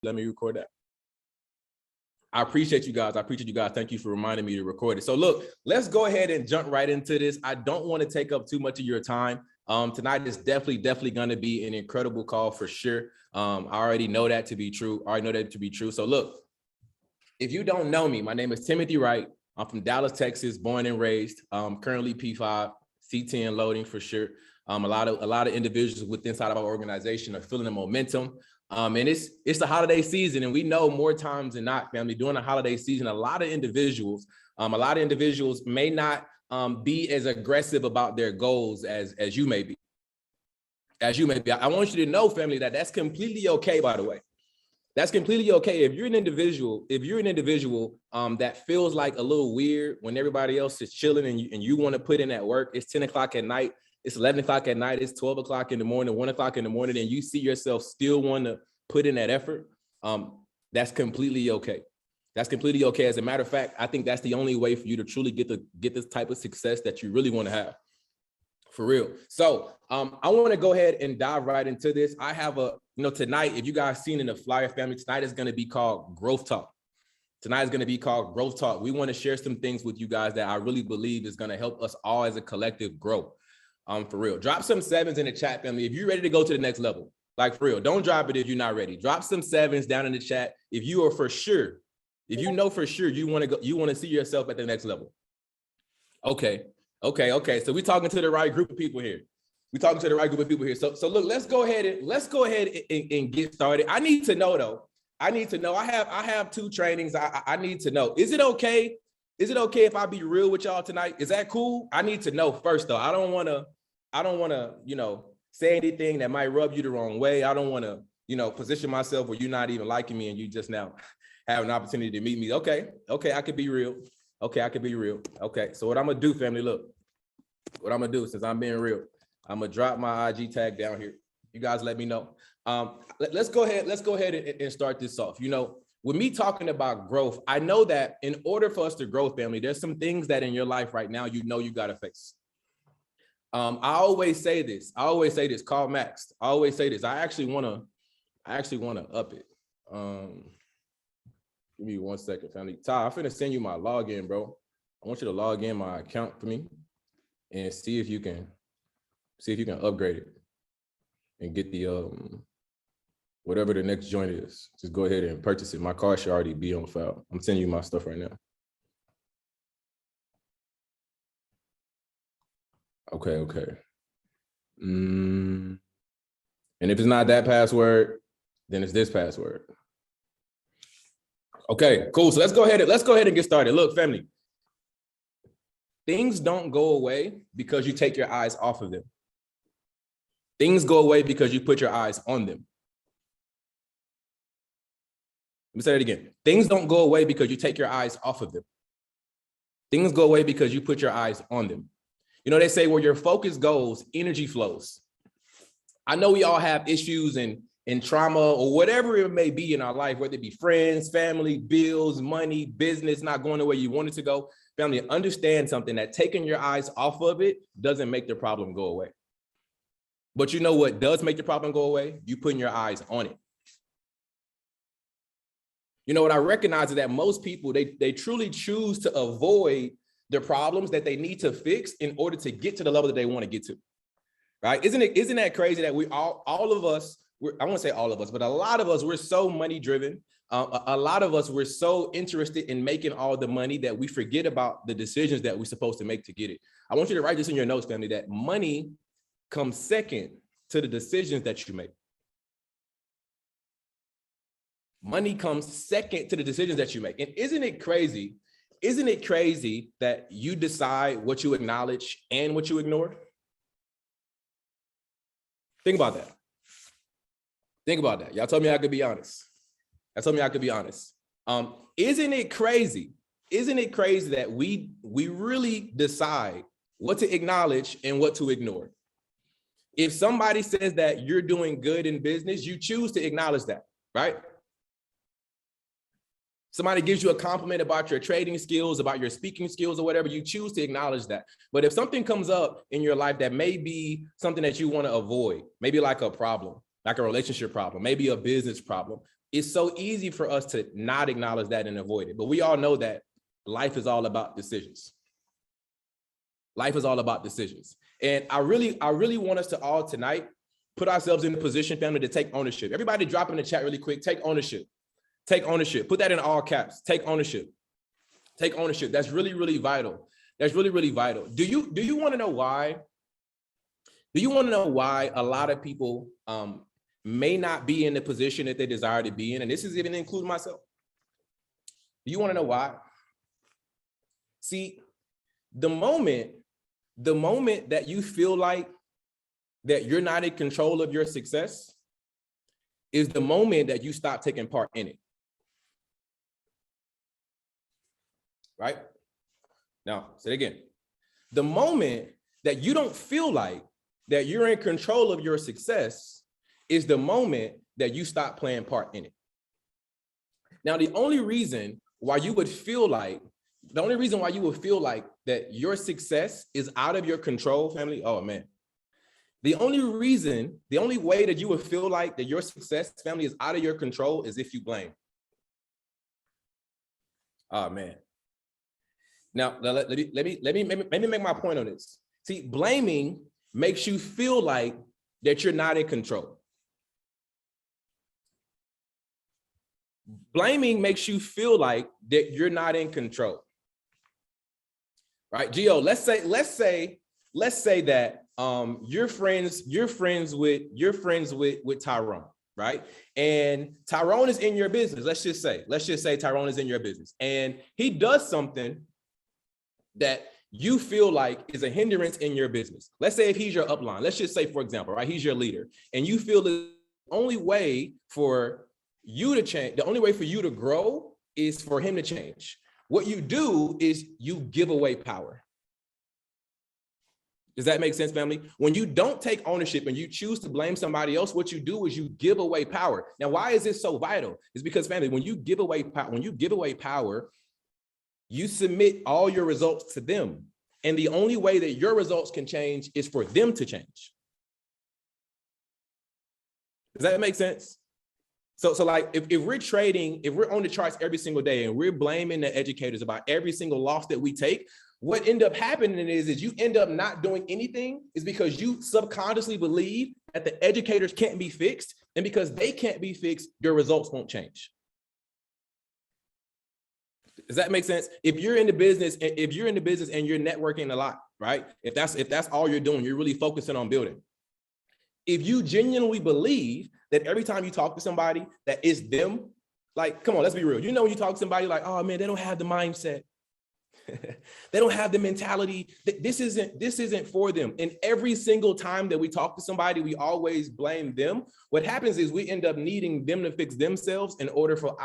let me record that. I appreciate you guys. I appreciate you guys. Thank you for reminding me to record it. So look, let's go ahead and jump right into this. I don't want to take up too much of your time. Tonight is definitely going to be an incredible call for sure. I already know that to be true. So look, if you don't know me, my name is Timothy Wright. I'm from Dallas, Texas, born and raised. Currently P5, C10 loading for sure. A lot of individuals within inside of our organization are feeling the momentum. And it's the holiday season, and we know more times than not, family, during the holiday season, a lot of individuals may not be as aggressive about their goals as you may be. I want you to know, family, that that's completely okay, by the way. That's completely okay. If you're an individual that feels like a little weird when everybody else is chilling and you want to put in that work, it's 10 o'clock at night, it's 11 o'clock at night, it's 12 o'clock in the morning, 1 o'clock in the morning, and you see yourself still want to put in that effort, that's completely okay. That's completely okay. As a matter of fact, I think that's the only way for you to truly get this type of success that you really want to have. For real. So I want to go ahead and dive right into this. I have tonight, if you guys seen in the flyer, family, tonight is going to be called Growth Talk. Tonight is going to be called Growth Talk. We want to share some things with you guys that I really believe is going to help us all as a collective grow. For real. Drop some sevens in the chat, family, if you're ready to go to the next level. Like, for real. Don't drop it if you're not ready. Drop some sevens down in the chat if you are for sure. If you know for sure you want to see yourself at the next level. Okay. So we're talking to the right group of people here. So look, let's go ahead and get started. I need to know though. I have 2 trainings. I need to know. Is it okay? Is it okay if I be real with y'all tonight? Is that cool? I need to know first though. I don't want to, say anything that might rub you the wrong way. I don't want to, position myself where you're not even liking me and you just now have an opportunity to meet me. Okay, I could be real. Okay, so what I'm gonna do, family, look, what I'm gonna do, since I'm being real, I'm gonna drop my IG tag down here. You guys let me know. Let's go ahead and start this off. With me talking about growth, I know that in order for us to grow, family, there's some things that in your life right now, you gotta face. I always say this, call Max. I always say this. I actually wanna up it. Give me 1 second, family. Ty, I'm finna send you my login, bro. I want you to log in my account for me and see if you can upgrade it and get the whatever the next joint is. Just go ahead and purchase it. My card should already be on file. I'm sending you my stuff right now. Okay. And if it's not that password, then it's this password. Okay, cool. So let's go ahead and get started. Look, family, things don't go away because you take your eyes off of them. Things go away because you put your eyes on them. Let me say that again. Things don't go away because you take your eyes off of them. Things go away because you put your eyes on them. They say where your focus goes, energy flows. I know we all have issues and trauma or whatever it may be in our life, whether it be friends, family, bills, money, business, not going the way you want it to go. Family, understand something, that taking your eyes off of it doesn't make the problem go away. But you know what does make the problem go away? You putting your eyes on it. What I recognize is that most people, they truly choose to avoid the problems that they need to fix in order to get to the level that they want to get to, right? Isn't that crazy that we all of us, I won't say all of us, but a lot of us, we're so money driven. A lot of us, we're so interested in making all the money that we forget about the decisions that we're supposed to make to get it. I want you to write this in your notes, family, that money comes second to the decisions that you make. Money comes second to the decisions that you make. And isn't it crazy that you decide what you acknowledge and what you ignore? Think about that. Y'all told me I could be honest. Isn't it crazy that we really decide what to acknowledge and what to ignore? If somebody says that you're doing good in business, you choose to acknowledge that, right? Somebody gives you a compliment about your trading skills, about your speaking skills or whatever, you choose to acknowledge that. But if something comes up in your life that may be something that you want to avoid, maybe like a problem, like a relationship problem, maybe a business problem, it's so easy for us to not acknowledge that and avoid it. But we all know that life is all about decisions. Life is all about decisions. And I really want us to all tonight put ourselves in the position, family, to take ownership. Everybody drop in the chat really quick. Take ownership. Take ownership. Put that in all caps. Take ownership. Take ownership. That's really, really vital. That's really, really vital. Do you want to know why? Do you want to know why a lot of people may not be in the position that they desire to be in? And this is even including myself. Do you want to know why? See, the moment that you feel like that you're not in control of your success is the moment that you stop taking part in it. Right? Now, say it again. The moment that you don't feel like that you're in control of your success is the moment that you stop playing part in it. Now, the only reason why you would feel like that your success is out of your control, family, oh man. The only way that you would feel like that your success, family, is out of your control is if you blame. Oh man. Now, let me make my point on this. See, blaming makes you feel like that you're not in control. Blaming makes you feel like that you're not in control. Right, Gio, let's say that you're friends with Tyrone, right? And Tyrone is in your business. Let's just say Tyrone is in your business and he does something that you feel like is a hindrance in your business. Let's say if he's your upline, let's just say, for example, right, he's your leader, and you feel the only way for you to change, the only way for you to grow is for him to change. What you do is you give away power. Does that make sense, family? When you don't take ownership and you choose to blame somebody else, what you do is you give away power. Now, why is this so vital? It's because, family, when you give away power, you submit all your results to them. And the only way that your results can change is for them to change. Does that make sense? So like if we're trading, if we're on the charts every single day and we're blaming the educators about every single loss that we take, what end up happening is you end up not doing anything is because you subconsciously believe that the educators can't be fixed. And because they can't be fixed, your results won't change. Does that make sense? If you're in the business and you're networking a lot, right? If that's all you're doing, you're really focusing on building. If you genuinely believe that every time you talk to somebody that it's them, like, come on, let's be real. You know, when you talk to somebody like, oh man, they don't have the mindset. They don't have the mentality. This isn't for them. And every single time that we talk to somebody, we always blame them. What happens is we end up needing them to fix themselves in order for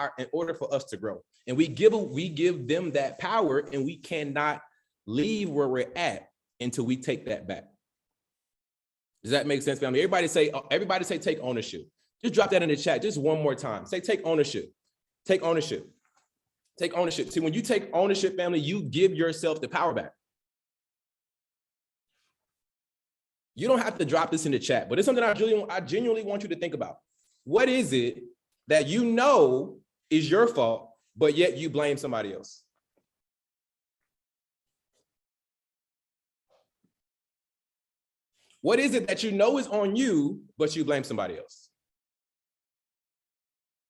us to grow. And we give them that power, and we cannot leave where we're at until we take that back. Does that make sense, family? Everybody say take ownership. Just drop that in the chat just one more time. Say take ownership. Take ownership. Take ownership. See, when you take ownership, family, you give yourself the power back. You don't have to drop this in the chat, but it's something I genuinely want you to think about. What is it that you know is your fault, but yet you blame somebody else? What is it that you know is on you, but you blame somebody else?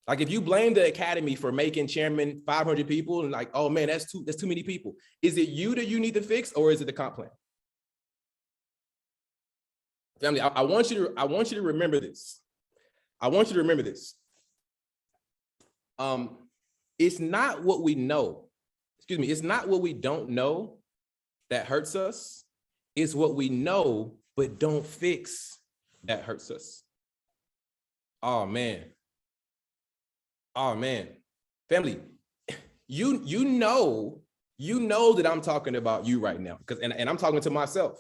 Like if you blame the academy for making chairman 500 people and like, oh man, that's too many people. Is it you that you need to fix, or is it the comp plan? Family, I want you to remember this. I want you to remember this. It's not what we know. It's not what we don't know that hurts us. It's what we know but don't fix that hurts us. Oh man. Family, you know that I'm talking about you right now, because and I'm talking to myself.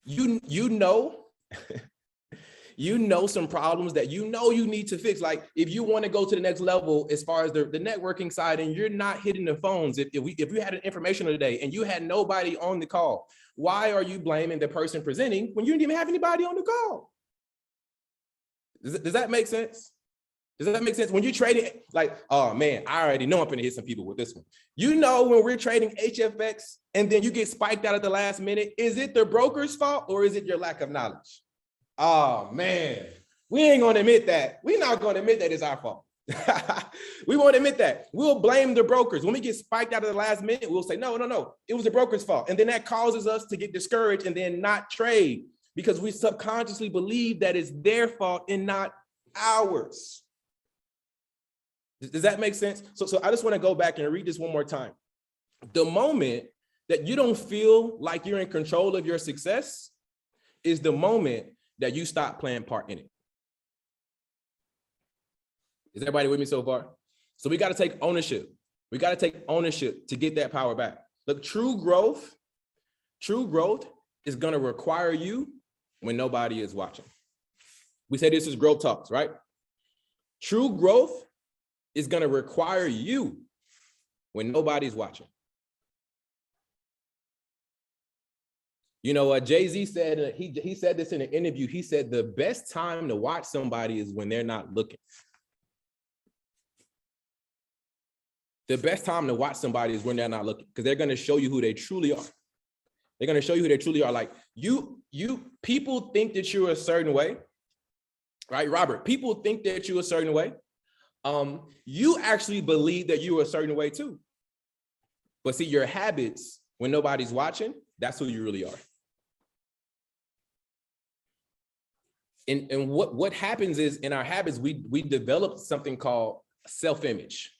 You know you know some problems that you need to fix. Like if you want to go to the next level as far as the networking side, and you're not hitting the phones, if we had an informational today and you had nobody on the call, why are you blaming the person presenting when you didn't even have anybody on the call? Does that make sense? Does that make sense? When you're trading, like, oh man, I already know I'm going to hit some people with this one. You know, when we're trading HFX and then you get spiked out at the last minute, is it the broker's fault or is it your lack of knowledge? Oh man, we ain't going to admit that. We're not going to admit that it's our fault. We won't admit that. We'll blame the brokers. When we get spiked out at the last minute, we'll say, no, it was the broker's fault. And then that causes us to get discouraged and then not trade because we subconsciously believe that it's their fault and not ours. Does that make sense? So I just want to go back and read this one more time. The moment that you don't feel like you're in control of your success is the moment that you stop playing part in it. Is everybody with me so far? So we got to take ownership. We got to take ownership to get that power back. Look, true growth is going to require you when nobody is watching. We say this is growth talks, right? True growth is going to require you when nobody's watching. You know, Jay-Z said, he said this in an interview. He said, the best time to watch somebody is when they're not looking. The best time to watch somebody is when they're not looking, because they're going to show you who they truly are. They're going to show you who they truly are. Like people think that you're a certain way, right? Robert, people think that you're a certain way. You actually believe that you're a certain way too. But see, your habits, when nobody's watching, that's who you really are. And what happens is in our habits, we develop something called self-image.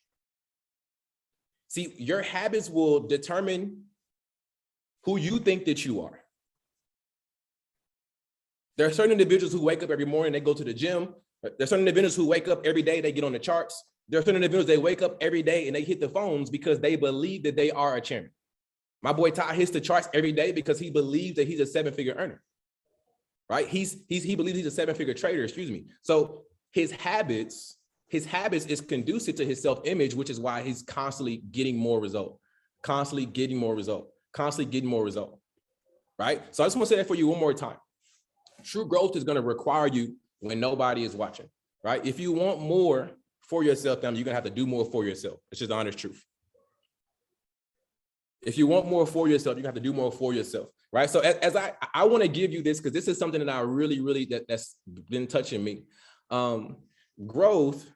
See, your habits will determine who you think that you are. There are certain individuals who wake up every morning, they go to the gym. There's certain individuals who wake up every day, they get on the charts. There are certain individuals, they wake up every day and they hit the phones because they believe that they are a chairman. My boy Ty hits the charts every day because he believes that he's a seven-figure earner, right? He believes he's a seven-figure trader, excuse me. So his habits is conducive to his self-image, which is why he's constantly getting more result, right? So I just want to say that for you one more time. True growth is going to require you when nobody is watching, right? If you want more for yourself, then you're going to have to do more for yourself. It's just the honest truth. If you want more for yourself, you have to do more for yourself, right? So as I want to give you this, because this is something that I really, that's been touching me. Growth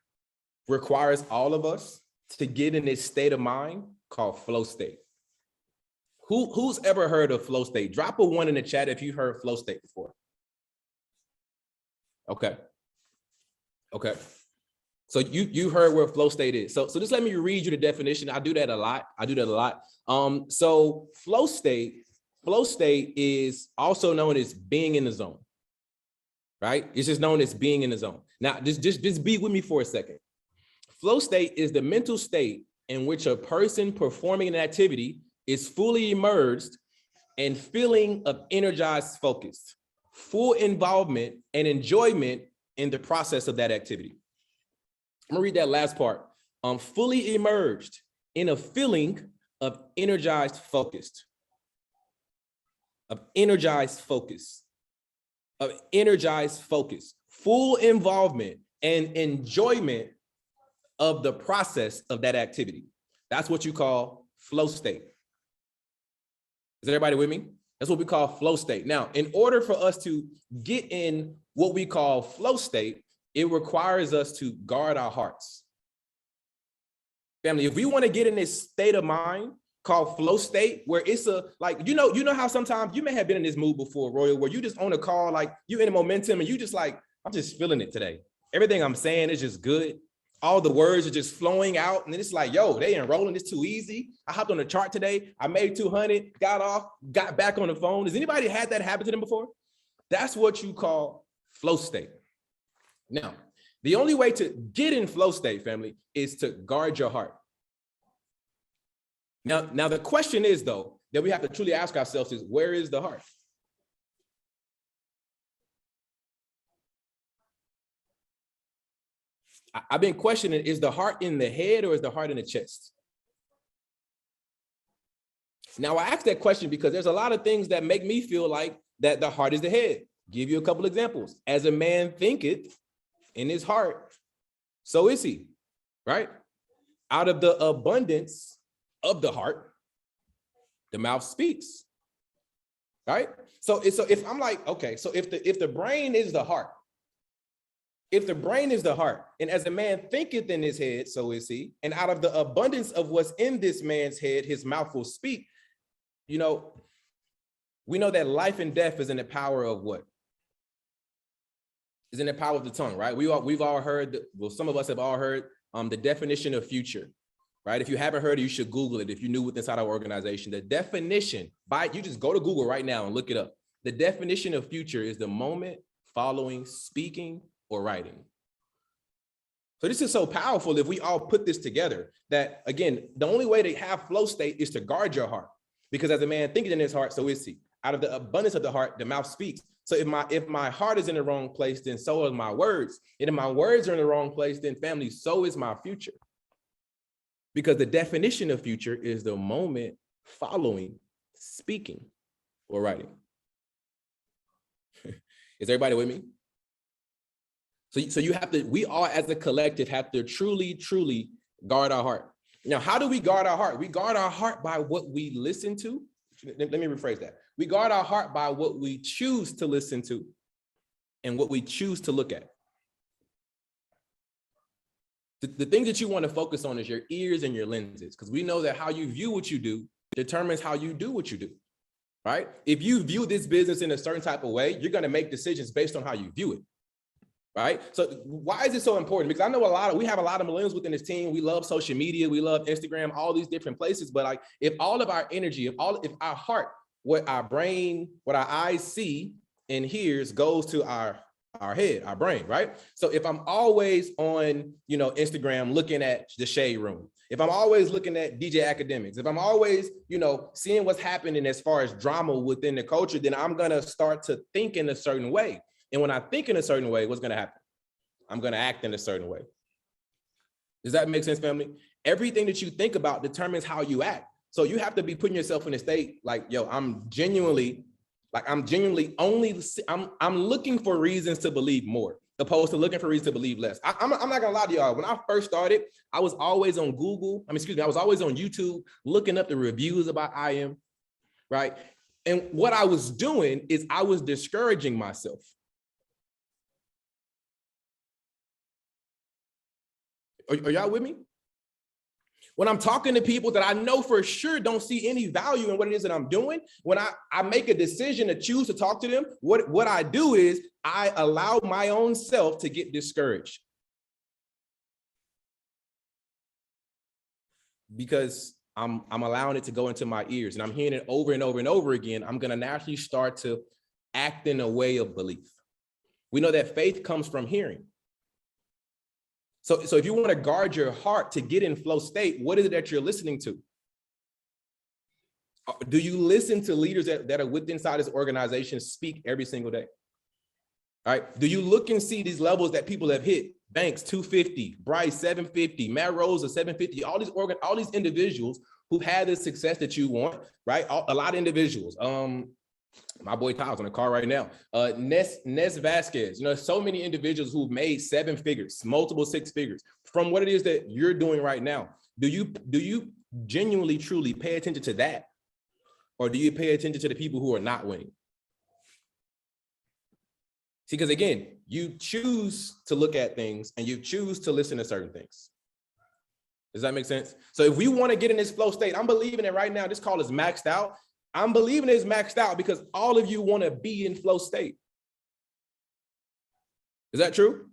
requires all of us to get in this state of mind called flow state. Who's ever heard of flow state? Drop a 1 in the chat if you heard flow state before. Okay. So you heard where flow state is. So just let me read you the definition. I do that a lot. So flow state is also known as being in the zone, right? It's just known as being in the zone. Now, just be with me for a second. Flow state is the mental state in which a person performing an activity is fully immersed and feeling of energized, focused, full involvement and enjoyment in the process of that activity. I'm gonna read that last part. Fully immersed in a feeling of energized, focused, full involvement and enjoyment of the process of that activity. That's what you call flow state. Is everybody with me? That's what we call flow state. Now, in order for us to get in what we call flow state, it requires us to guard our hearts. Family, if we want to get in this state of mind called flow state, where it's you know how sometimes you may have been in this mood before, Royal, where you just on a call, like you in a momentum and you just like, I'm just feeling it today. Everything I'm saying is just good. All the words are just flowing out. And then it's like, yo, they enrolling, it's too easy. I hopped on the chart today. I made 200, got off, got back on the phone. Has anybody had that happen to them before? That's what you call flow state. Now, the only way to get in flow state, family, is to guard your heart. Now the question is, though, that we have to truly ask ourselves is, where is the heart? I've been questioning, is the heart in the head or is the heart in the chest? Now, I ask that question because there's a lot of things that make me feel like that the heart is the head. Give you a couple examples. As a man thinketh in his heart, so is he, right? Out of the abundance of the heart, the mouth speaks, right? So if I'm like, okay, so if the brain is the heart, if the brain is the heart, and as a man thinketh in his head, so is he, and out of the abundance of what's in this man's head, his mouth will speak. You know, we know that life and death is in the power of what? Is in the power of the tongue, right? We've all heard, well, some of us have all heard the definition of future, right? If you haven't heard it, you should Google it. If you're new with inside our organization, the definition, you just go to Google right now and look it up. The definition of future is the moment following speaking or writing. So this is so powerful if we all put this together, that again, the only way to have flow state is to guard your heart, because as a man thinking in his heart, so is he. Out of the abundance of the heart, the mouth speaks. So if my heart is in the wrong place, then so are my words. And if my words are in the wrong place, then family, so is my future. Because the definition of future is the moment following speaking or writing. Is everybody with me? So you have to, we all as a collective have to truly, truly guard our heart. Now, how do we guard our heart? We guard our heart by what we listen to. Let me rephrase that. We guard our heart by what we choose to listen to and what we choose to look at. The things that you want to focus on is your ears and your lenses, because we know that how you view what you do determines how you do what you do, right? If you view this business in a certain type of way, you're going to make decisions based on how you view it. Right. So why is it so important? Because I know we have a lot of millennials within this team. We love social media. We love Instagram, all these different places. But like, if all of our energy, if our heart, what our brain, what our eyes see and hears goes to our head, our brain, right? So if I'm always on, Instagram looking at the Shade Room, if I'm always looking at DJ Academics, if I'm always, seeing what's happening as far as drama within the culture, then I'm going to start to think in a certain way. And when I think in a certain way, what's going to happen? I'm going to act in a certain way. Does that make sense, family? Everything that you think about determines how you act. So you have to be putting yourself in a state like, yo, I'm genuinely looking for reasons to believe more, opposed to looking for reasons to believe less. I'm not going to lie to y'all. When I first started, I was always on I was always on YouTube looking up the reviews about IM, right? And what I was doing is I was discouraging myself. Are y'all with me? When I'm talking to people that I know for sure don't see any value in what it is that I'm doing, when I make a decision to choose to talk to them, what I do is I allow my own self to get discouraged. Because I'm allowing it to go into my ears and I'm hearing it over and over and over again, I'm going to naturally start to act in a way of belief. We know that faith comes from hearing. So if you want to guard your heart to get in flow state, what is it that you're listening to? Do you listen to leaders that are within inside this organization speak every single day? All right. Do you look and see these levels that people have hit? Banks 250, Wright 750, Matt Rose 750, all these individuals who've had the success that you want, right? A lot of individuals. My boy Kyle's on the car right now. Nes Vasquez, so many individuals who've made 7 figures, multiple 6 figures from what it is that you're doing right now. Do you genuinely, truly pay attention to that? Or do you pay attention to the people who are not winning? See, because again, you choose to look at things and you choose to listen to certain things. Does that make sense? So if we want to get in this flow state, I'm believing it right now. This call is maxed out. I'm believing it's maxed out because all of you want to be in flow state. Is that true?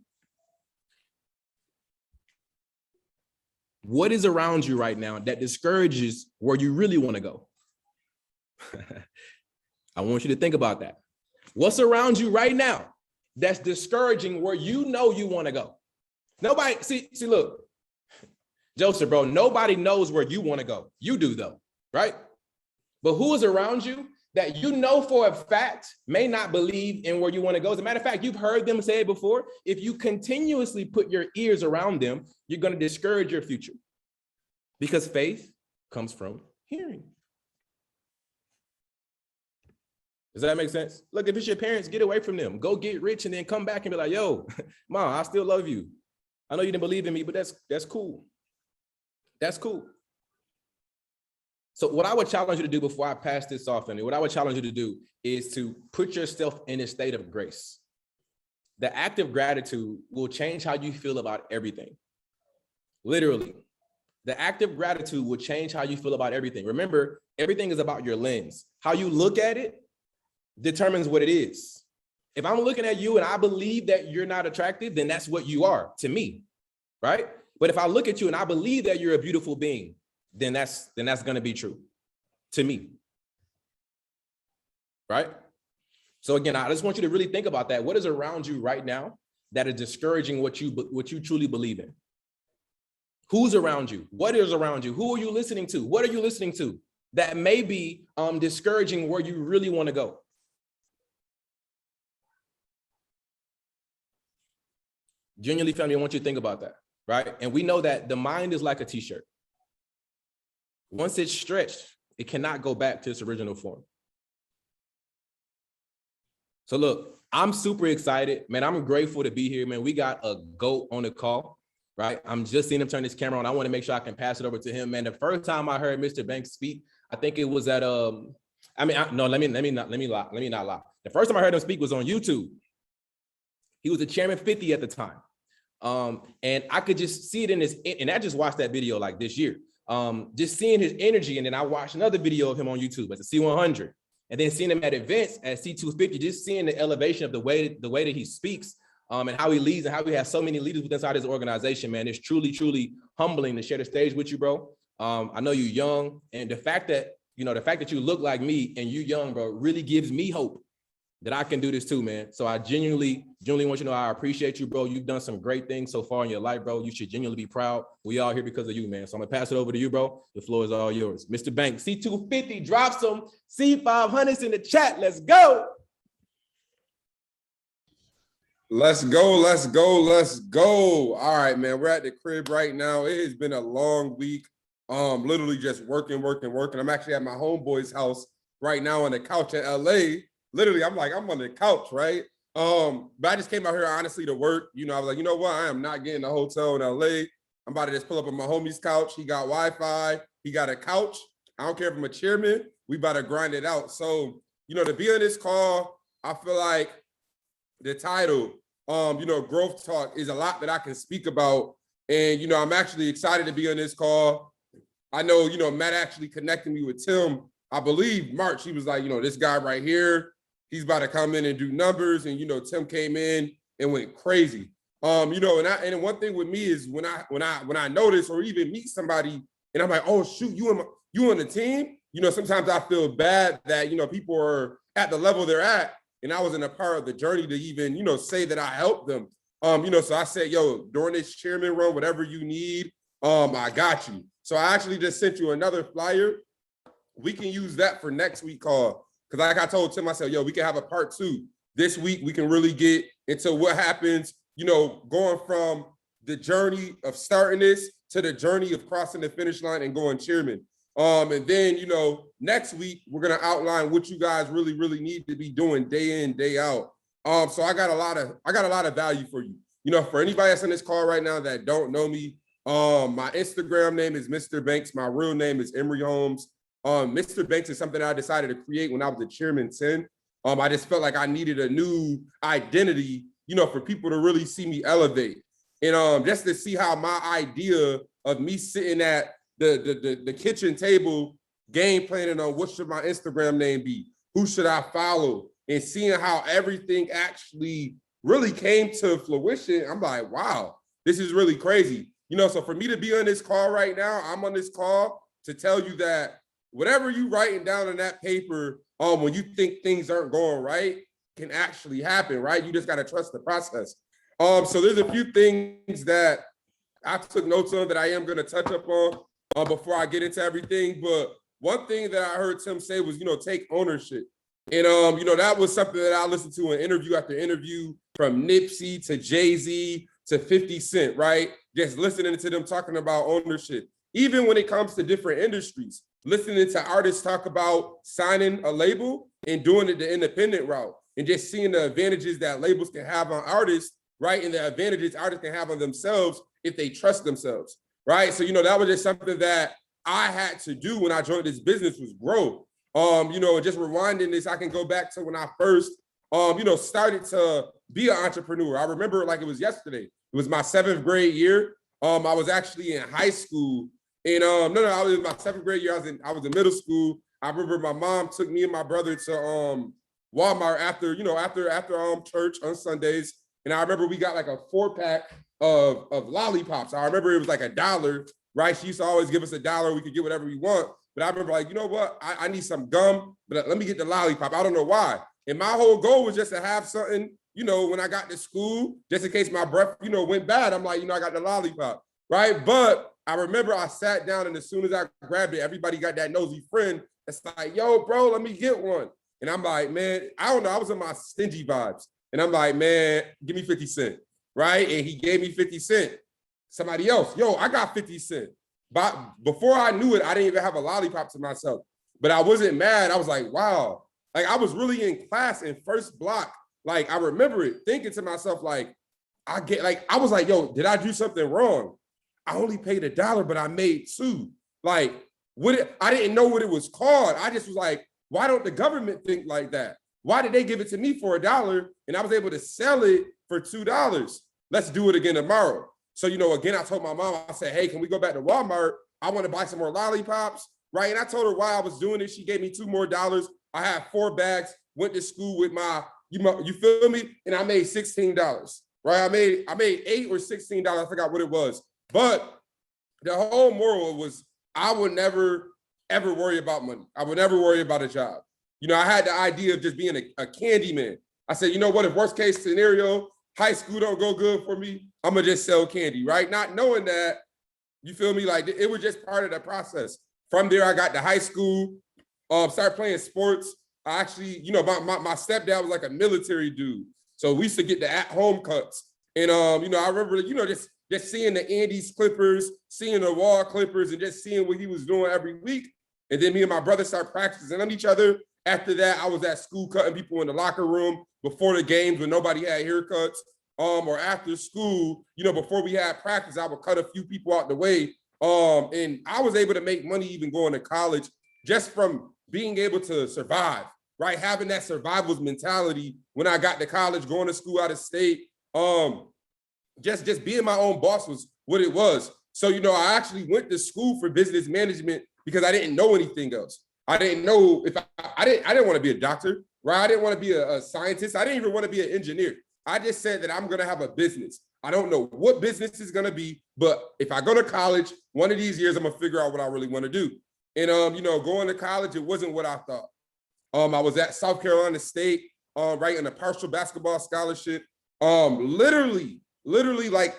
What is around you right now that discourages where you really want to go? I want you to think about that. What's around you right now that's discouraging where you know you want to go? Nobody, see, look, Joseph, bro, nobody knows where you want to go. You do though, right? But who is around you that you know for a fact may not believe in where you want to go? As a matter of fact, you've heard them say it before. If you continuously put your ears around them, you're going to discourage your future because faith comes from hearing. Does that make sense? Look, if it's your parents, get away from them. Go get rich and then come back and be like, yo, mom, I still love you. I know you didn't believe in me, but that's cool. That's cool. So what I would challenge you to do before I pass this off, and what I would challenge you to do is to put yourself in a state of grace. The act of gratitude will change how you feel about everything. Literally, the act of gratitude will change how you feel about everything. Remember, everything is about your lens. How you look at it determines what it is. If I'm looking at you and I believe that you're not attractive, then that's what you are to me, right? But if I look at you and I believe that you're a beautiful being, then that's going to be true to me, right? So again, I just want you to really think about that. What is around you right now that is discouraging what you truly believe in? Who's around you? What is around you? Who are you listening to? What are you listening to that may be discouraging where you really want to go? Genuinely, family, I want you to think about that, right? And we know that the mind is like a t-shirt. Once it's stretched, it cannot go back to its original form. So look, I'm super excited, man. I'm grateful to be here, man. We got a GOAT on the call, right? I'm just seeing him turn his camera on. I want to make sure I can pass it over to him, man. The first time I heard Mr. Banks speak, I think it was at let me not lie. The first time I heard him speak was on YouTube. He was the Chairman 50 at the time. And I could just see it in his, and I just watched that video like this year. Just seeing his energy, and then I watched another video of him on YouTube as a C100, and then seeing him at events at C250, just seeing the elevation of the way that he speaks, and how he leads and how he has so many leaders inside his organization, man. It's truly, truly humbling to share the stage with you, bro. I know you're young, and the fact that you look like me and you young, bro, really gives me hope that I can do this too, man. So I genuinely want you to know I appreciate you, bro. You've done some great things so far in your life, bro. You should genuinely be proud. We all here because of you, man. So I'm gonna pass it over to you, bro. The floor is all yours. Mr. Banks, C250, drop some C500s in the chat. Let's go. Let's go, let's go, let's go. All right, man, we're at the crib right now. It has been a long week. Literally just working. I'm actually at my homeboy's house right now on the couch in LA. Literally, I'm on the couch, right? But I just came out here honestly to work. I was like, you know what? I am not getting a hotel in LA. I'm about to just pull up on my homie's couch. He got Wi-Fi. He got a couch. I don't care if I'm a chairman. We about to grind it out. So, to be on this call, I feel like the title, Growth Talk, is a lot that I can speak about. And, I'm actually excited to be on this call. I know, Matt actually connected me with Tim. I believe March, he was like, this guy right here, he's about to come in and do numbers. And, Tim came in and went crazy. And one thing with me is when I notice or even meet somebody and I'm like, oh, shoot, you on the team? Sometimes I feel bad that, people are at the level they're at. And I wasn't a part of the journey to even, say that I helped them. So I said, yo, during this chairman run, whatever you need, I got you. So I actually just sent you another flyer. We can use that for next week call. Because like I told Tim, I said, yo, we can have a part 2. This week, we can really get into what happens, going from the journey of starting this to the journey of crossing the finish line and going chairman. And then, next week, we're going to outline what you guys really, really need to be doing day in, day out. So I got a lot of value for you. For anybody that's on this call right now that don't know me, my Instagram name is Mr. Banks. My real name is Emory Holmes. Mr. Banks is something I decided to create when I was the chairman 10. I just felt like I needed a new identity, for people to really see me elevate. And just to see how my idea of me sitting at the kitchen table, game planning on what should my Instagram name be, who should I follow, and seeing how everything actually really came to fruition, I'm like, wow, this is really crazy. So for me to be on this call right now, I'm on this call to tell you that whatever you writing down on that paper, when you think things aren't going right, can actually happen, right? You just got to trust the process. So there's a few things that I took notes on that I am going to touch up on before I get into everything. But one thing that I heard Tim say was, take ownership. And, that was something that I listened to in interview after interview, from Nipsey to Jay-Z to 50 Cent, right? Just listening to them talking about ownership. Even when it comes to different industries, listening to artists talk about signing a label and doing it the independent route, and just seeing the advantages that labels can have on artists right? And the advantages artists can have on themselves if they trust themselves, right? So, that was just something that I had to do when I joined this business was grow. Just rewinding this, I can go back to when I first, started to be an entrepreneur. I remember like it was yesterday. It was my 7th grade year. I was actually in high school, and I was in my 7th grade year. I was in middle school. I remember my mom took me and my brother to Walmart after church on Sundays, and I remember we got like a 4-pack of lollipops. I remember it was like $1, right? She used to always give us $1. We could get whatever we want. But I remember like, you know what? I need some gum, but let me get the lollipop. I don't know why. And my whole goal was just to have something, when I got to school, just in case my breath, went bad. I'm like, I got the lollipop, right? But I remember I sat down, and as soon as I grabbed it, everybody got that nosy friend that's like, yo, bro, let me get one. And I'm like, man, I don't know. I was in my stingy vibes. And I'm like, man, give me 50 cents, right? And he gave me 50 cents. Somebody else, yo, I got 50 cents. But before I knew it, I didn't even have a lollipop to myself. But I wasn't mad. I was like, wow. Like I was really in class in first block. Like I remember it thinking to myself, like, I was like, yo, did I do something wrong? I only paid $1, but I made 2. Like, I didn't know what it was called. I just was like, why don't the government think like that? Why did they give it to me for $1 and I was able to sell it for $2? Let's do it again tomorrow. So, again, I told my mom, I said, hey, can we go back to Walmart? I want to buy some more lollipops, right? And I told her why I was doing it. She gave me $2 more. I had 4 bags, went to school with you feel me? And I made $16, right? I made $8 or $16. I forgot what it was. But the whole moral was I would never, ever worry about money. I would never worry about a job. I had the idea of just being a candy man. I said, you know what, if worst case scenario, high school don't go good for me, I'm gonna just sell candy, right? Not knowing that, you feel me? Like it was just part of the process. From there, I got to high school, started playing sports. I actually, my stepdad was like a military dude. So we used to get the at-home cuts. And, I remember, just seeing the Andes Clippers, seeing the Wall Clippers, and just seeing what he was doing every week. And then me and my brother started practicing on each other. After that, I was at school cutting people in the locker room before the games when nobody had haircuts. Or after school, before we had practice, I would cut a few people out the way. And I was able to make money even going to college just from being able to survive, right? Having that survival's mentality when I got to college, going to school out of state. Just being my own boss was what it was. So, I actually went to school for business management because I didn't know anything else. I didn't know if I didn't want to be a doctor, right? I didn't want to be a scientist. I didn't even want to be an engineer. I just said that I'm going to have a business. I don't know what business is going to be, but if I go to college, one of these years, I'm going to figure out what I really want to do. And, going to college, it wasn't what I thought. I was at South Carolina State, right, in a partial basketball scholarship. Literally like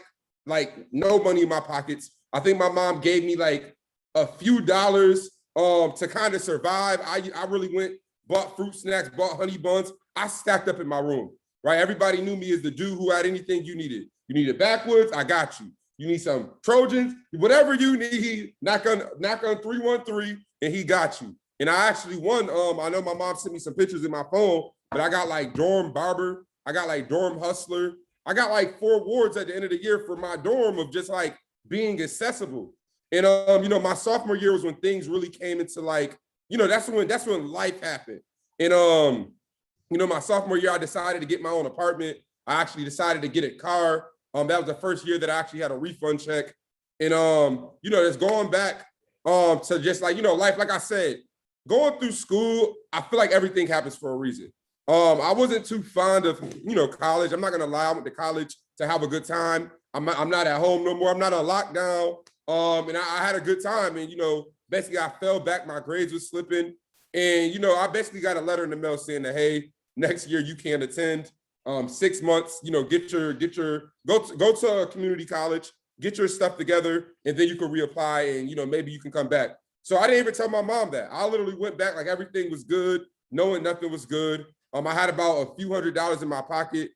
no money in my pockets. I think my mom gave me like a few dollars to kind of survive. I really went, bought fruit snacks, bought honey buns. I stacked up in my room, right? Everybody knew me as the dude who had anything you needed. You needed backwoods, I got you. You need some Trojans, whatever you need, knock on 313, and he got you. And I actually won. I know my mom sent me some pictures in my phone, but I got like dorm barber, I got like dorm hustler. I got like 4 awards at the end of the year for my dorm of just like being accessible. And my sophomore year was when things really came into like, that's when life happened. And my sophomore year, I decided to get my own apartment. I actually decided to get a car. That was the first year that I actually had a refund check. And just going back to just like, life, like I said, going through school, I feel like everything happens for a reason. I wasn't too fond of, college. I'm not gonna lie, I went to college to have a good time. I'm not at home no more. I'm not on lockdown. And I had a good time. And, basically I fell back, my grades were slipping. And, I basically got a letter in the mail saying that, hey, next year you can't attend. 6 months, go to a community college, get your stuff together, and then you can reapply and, maybe you can come back. So I didn't even tell my mom that. I literally went back like everything was good, knowing nothing was good. I had about a few $100s in my pocket,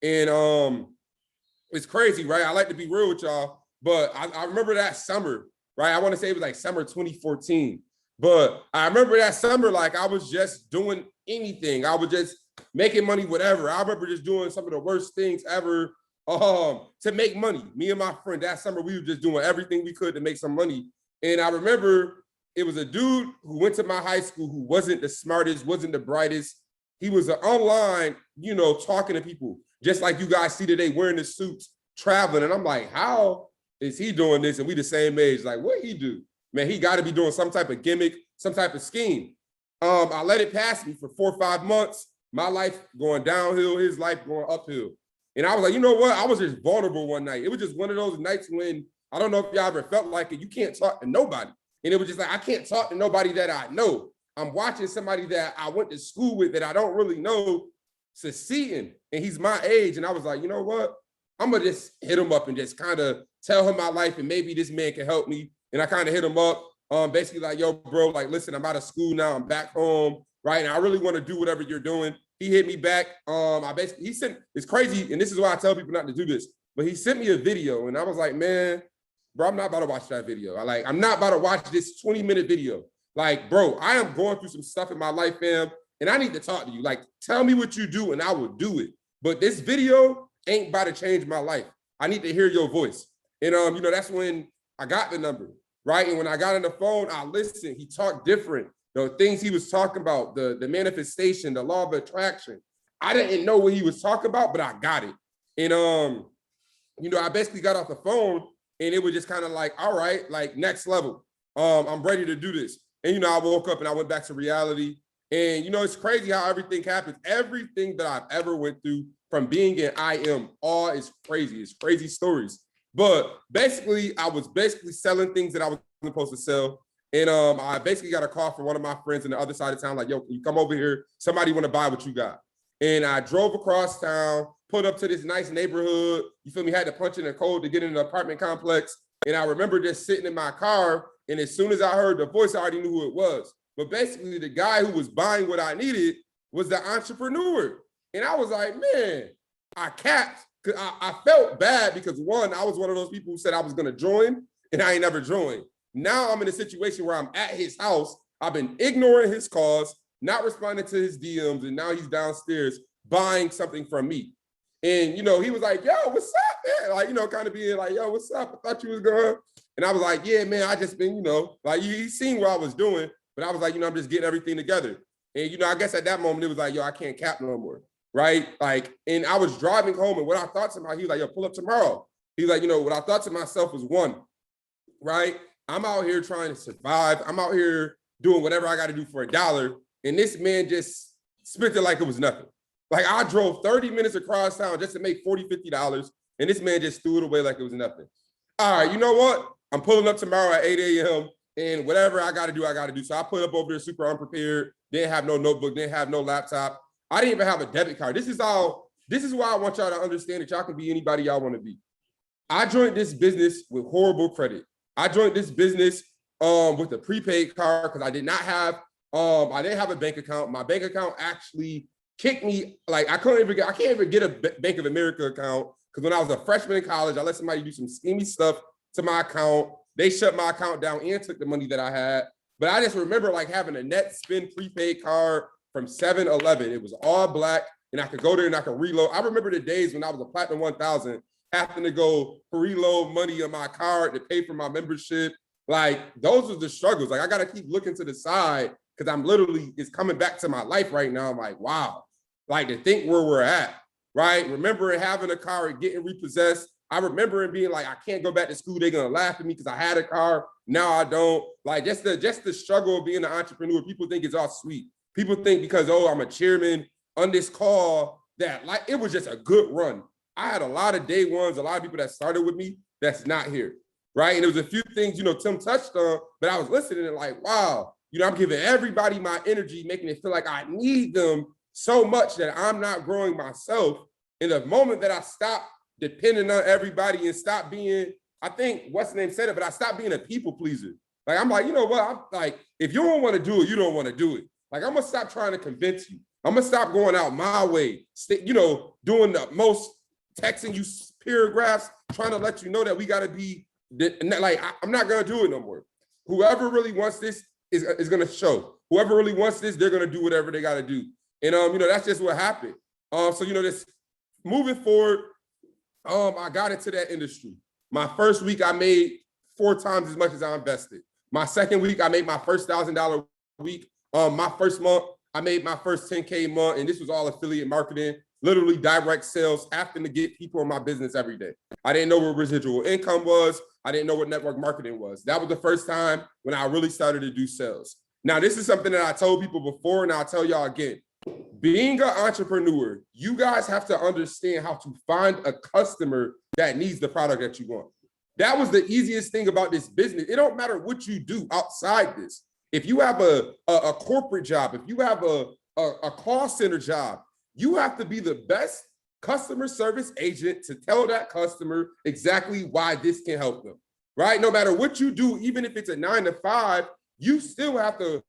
and it's crazy, right? I like to be real with y'all, but I remember that summer, right? I want to say it was like summer 2014, but I remember that summer like I was just doing anything. I was just making money, whatever. I remember just doing some of the worst things ever. to make money. Me and my friend, that summer, we were just doing everything we could to make some money. And I remember it was a dude who went to my high school who wasn't the smartest, wasn't the brightest. He was online, talking to people, just like you guys see today, wearing the suits, traveling. And I'm like, how is he doing this? And we the same age. Like, what he do? Man, he got to be doing some type of gimmick, some type of scheme. I let it pass me for 4 or 5 months. My life going downhill, his life going uphill. And I was like, you know what? I was just vulnerable one night. It was just one of those nights when, I don't know if y'all ever felt like it, you can't talk to nobody. And it was just like, I can't talk to nobody that I know. I'm watching somebody that I went to school with that I don't really know succeeding. And he's my age. And I was like, you know what? I'm going to just hit him up and just kind of tell him my life. And maybe this man can help me. And I kind of hit him up, basically like, yo, bro, like, listen, I'm out of school now. I'm back home, right? And I really want to do whatever you're doing. He hit me back. He sent, it's crazy. And this is why I tell people not to do this. But he sent me a video. And I was like, man, bro, I'm not about to watch that video. I'm not about to watch this 20-minute video. Like, bro, I am going through some stuff in my life, fam, and I need to talk to you. Like, tell me what you do and I will do it. But this video ain't about to change my life. I need to hear your voice. And, that's when I got the number, right? And when I got on the phone, I listened. He talked different. The things he was talking about, the manifestation, the law of attraction. I didn't know what he was talking about, but I got it. And, I basically got off the phone and it was just kind of like, all right, like next level. I'm ready to do this. And, I woke up and I went back to reality. And, it's crazy how everything happens. Everything that I've ever went through from being in IM, all is crazy. It's crazy stories. But basically, I was selling things that I was supposed to sell. And I basically got a call from one of my friends on the other side of town, like, yo, can you come over here? Somebody want to buy what you got. And I drove across town, pulled up to this nice neighborhood. You feel me? Had to punch in a code to get in an apartment complex. And I remember just sitting in my car. And as soon as I heard the voice, I already knew who it was. But basically, the guy who was buying what I needed was the entrepreneur. And I was like, man, I capped. Cause I felt bad because one, I was one of those people who said I was going to join and I ain't never joined. Now I'm in a situation where I'm at his house. I've been ignoring his calls, not responding to his DMs. And now he's downstairs buying something from me. And, he was like, yo, what's up, man? Like, kind of being like, yo, what's up? I thought you was going. And I was like, yeah, man, I just been, like you seen what I was doing. But I was like, I'm just getting everything together. And, I guess at that moment, it was like, yo, I can't cap no more. Right? Like, and I was driving home and what I thought to myself, he was like, yo, pull up tomorrow. He's like, what I thought to myself was one, right? I'm out here trying to survive. I'm out here doing whatever I got to do for $1. And this man just spent it like it was nothing. Like I drove 30 minutes across town just to make $40, $50. And this man just threw it away like it was nothing. All right, you know what? I'm pulling up tomorrow at 8 a.m. and whatever I got to do, I got to do. So I put up over there super unprepared. Didn't have no notebook, didn't have no laptop. I didn't even have a debit card. This is why I want y'all to understand that y'all can be anybody y'all want to be. I joined this business with horrible credit. I joined this business with a prepaid card because I didn't have a bank account. My bank account actually kicked me. Like I can't even get a Bank of America account because when I was a freshman in college, I let somebody do some schemy stuff to my account. They shut my account down and took the money that I had. But I just remember like having a net spin prepaid card from 7-Eleven. It was all black and I could go there and I could reload. I remember the days when I was a Platinum 1000 having to go reload money on my card to pay for my membership. Like those were the struggles. Like I got to keep looking to the side because I'm literally, it's coming back to my life right now. I'm like, wow, like to think where we're at, right? Remember having a car and getting repossessed. I remember it being like, I can't go back to school. They're going to laugh at me because I had a car. Now I don't. Like just the struggle of being an entrepreneur. People think it's all sweet. People think because, oh, I'm a chairman on this call that like, it was just a good run. I had a lot of day ones, a lot of people that started with me that's not here, right? And there was a few things, Tim touched on, but I was listening and like, wow, I'm giving everybody my energy, making it feel like I need them so much that I'm not growing myself. In the moment that I stop depending on everybody and stop being, I think what's the name said it, but I stopped being a people pleaser. Like, I'm like, you know what? I'm like, if you don't want to do it, you don't want to do it. Like, I'm going to stop trying to convince you. I'm going to stop going out my way, doing the most, texting you paragraphs, trying to let you know that we got to be, like, I'm not going to do it no more. Whoever really wants this is going to show. Whoever really wants this, they're going to do whatever they got to do. And, that's just what happened. So, this moving forward, I got into that industry. My first week, I made 4 times as much as I invested. My second week, I made my first $1,000 week. My first month, I made my first 10K month, and this was all affiliate marketing, literally direct sales, having to get people in my business every day. I didn't know what residual income was. I didn't know what network marketing was. That was the first time when I really started to do sales. Now, this is something that I told people before, and I'll tell y'all again. Being an entrepreneur, you guys have to understand how to find a customer that needs the product that you want. That was the easiest thing about this business. It don't matter what you do outside this. If you have a corporate job, if you have a call center job, you have to be the best customer service agent to tell that customer exactly why this can help them, right? No matter what you do, even if it's a 9 to 5, you still have to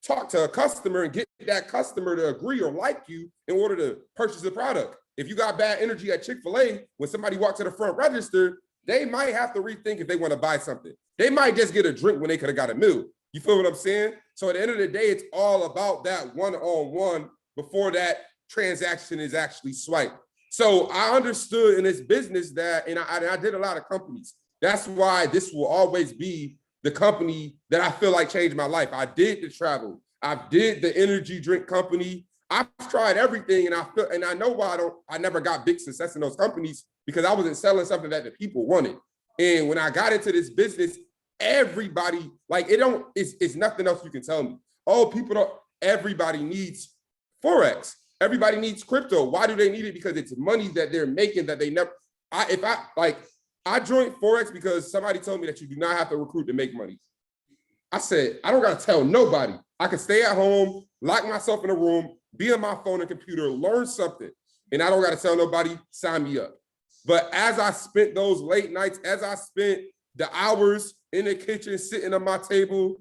talk to a customer and get that customer to agree or like you in order to purchase the product. If you got bad energy at Chick-fil-A, when somebody walks to the front register, they might have to rethink if they want to buy something. They might just get a drink when they could have got a meal. You feel what I'm saying? So at the end of the day, it's all about that one-on-one before that transaction is actually swiped. So I understood in this business that, and I did a lot of companies. That's why this will always be the company that I feel like changed my life. I did the travel. I did the energy drink company. I've tried everything, and I know why I never got big success in those companies, because I wasn't selling something that the people wanted. And when I got into this business, everybody, like, it's nothing else you can tell me. Oh, everybody needs Forex. Everybody needs crypto. Why do they need it? Because it's money that they're making that they never, I joined Forex because somebody told me that you do not have to recruit to make money. I said, I don't got to tell nobody. I can stay at home, lock myself in a room, be on my phone and computer, learn something. And I don't got to tell nobody, sign me up. But as I spent those late nights, as I spent the hours in the kitchen, sitting at my table,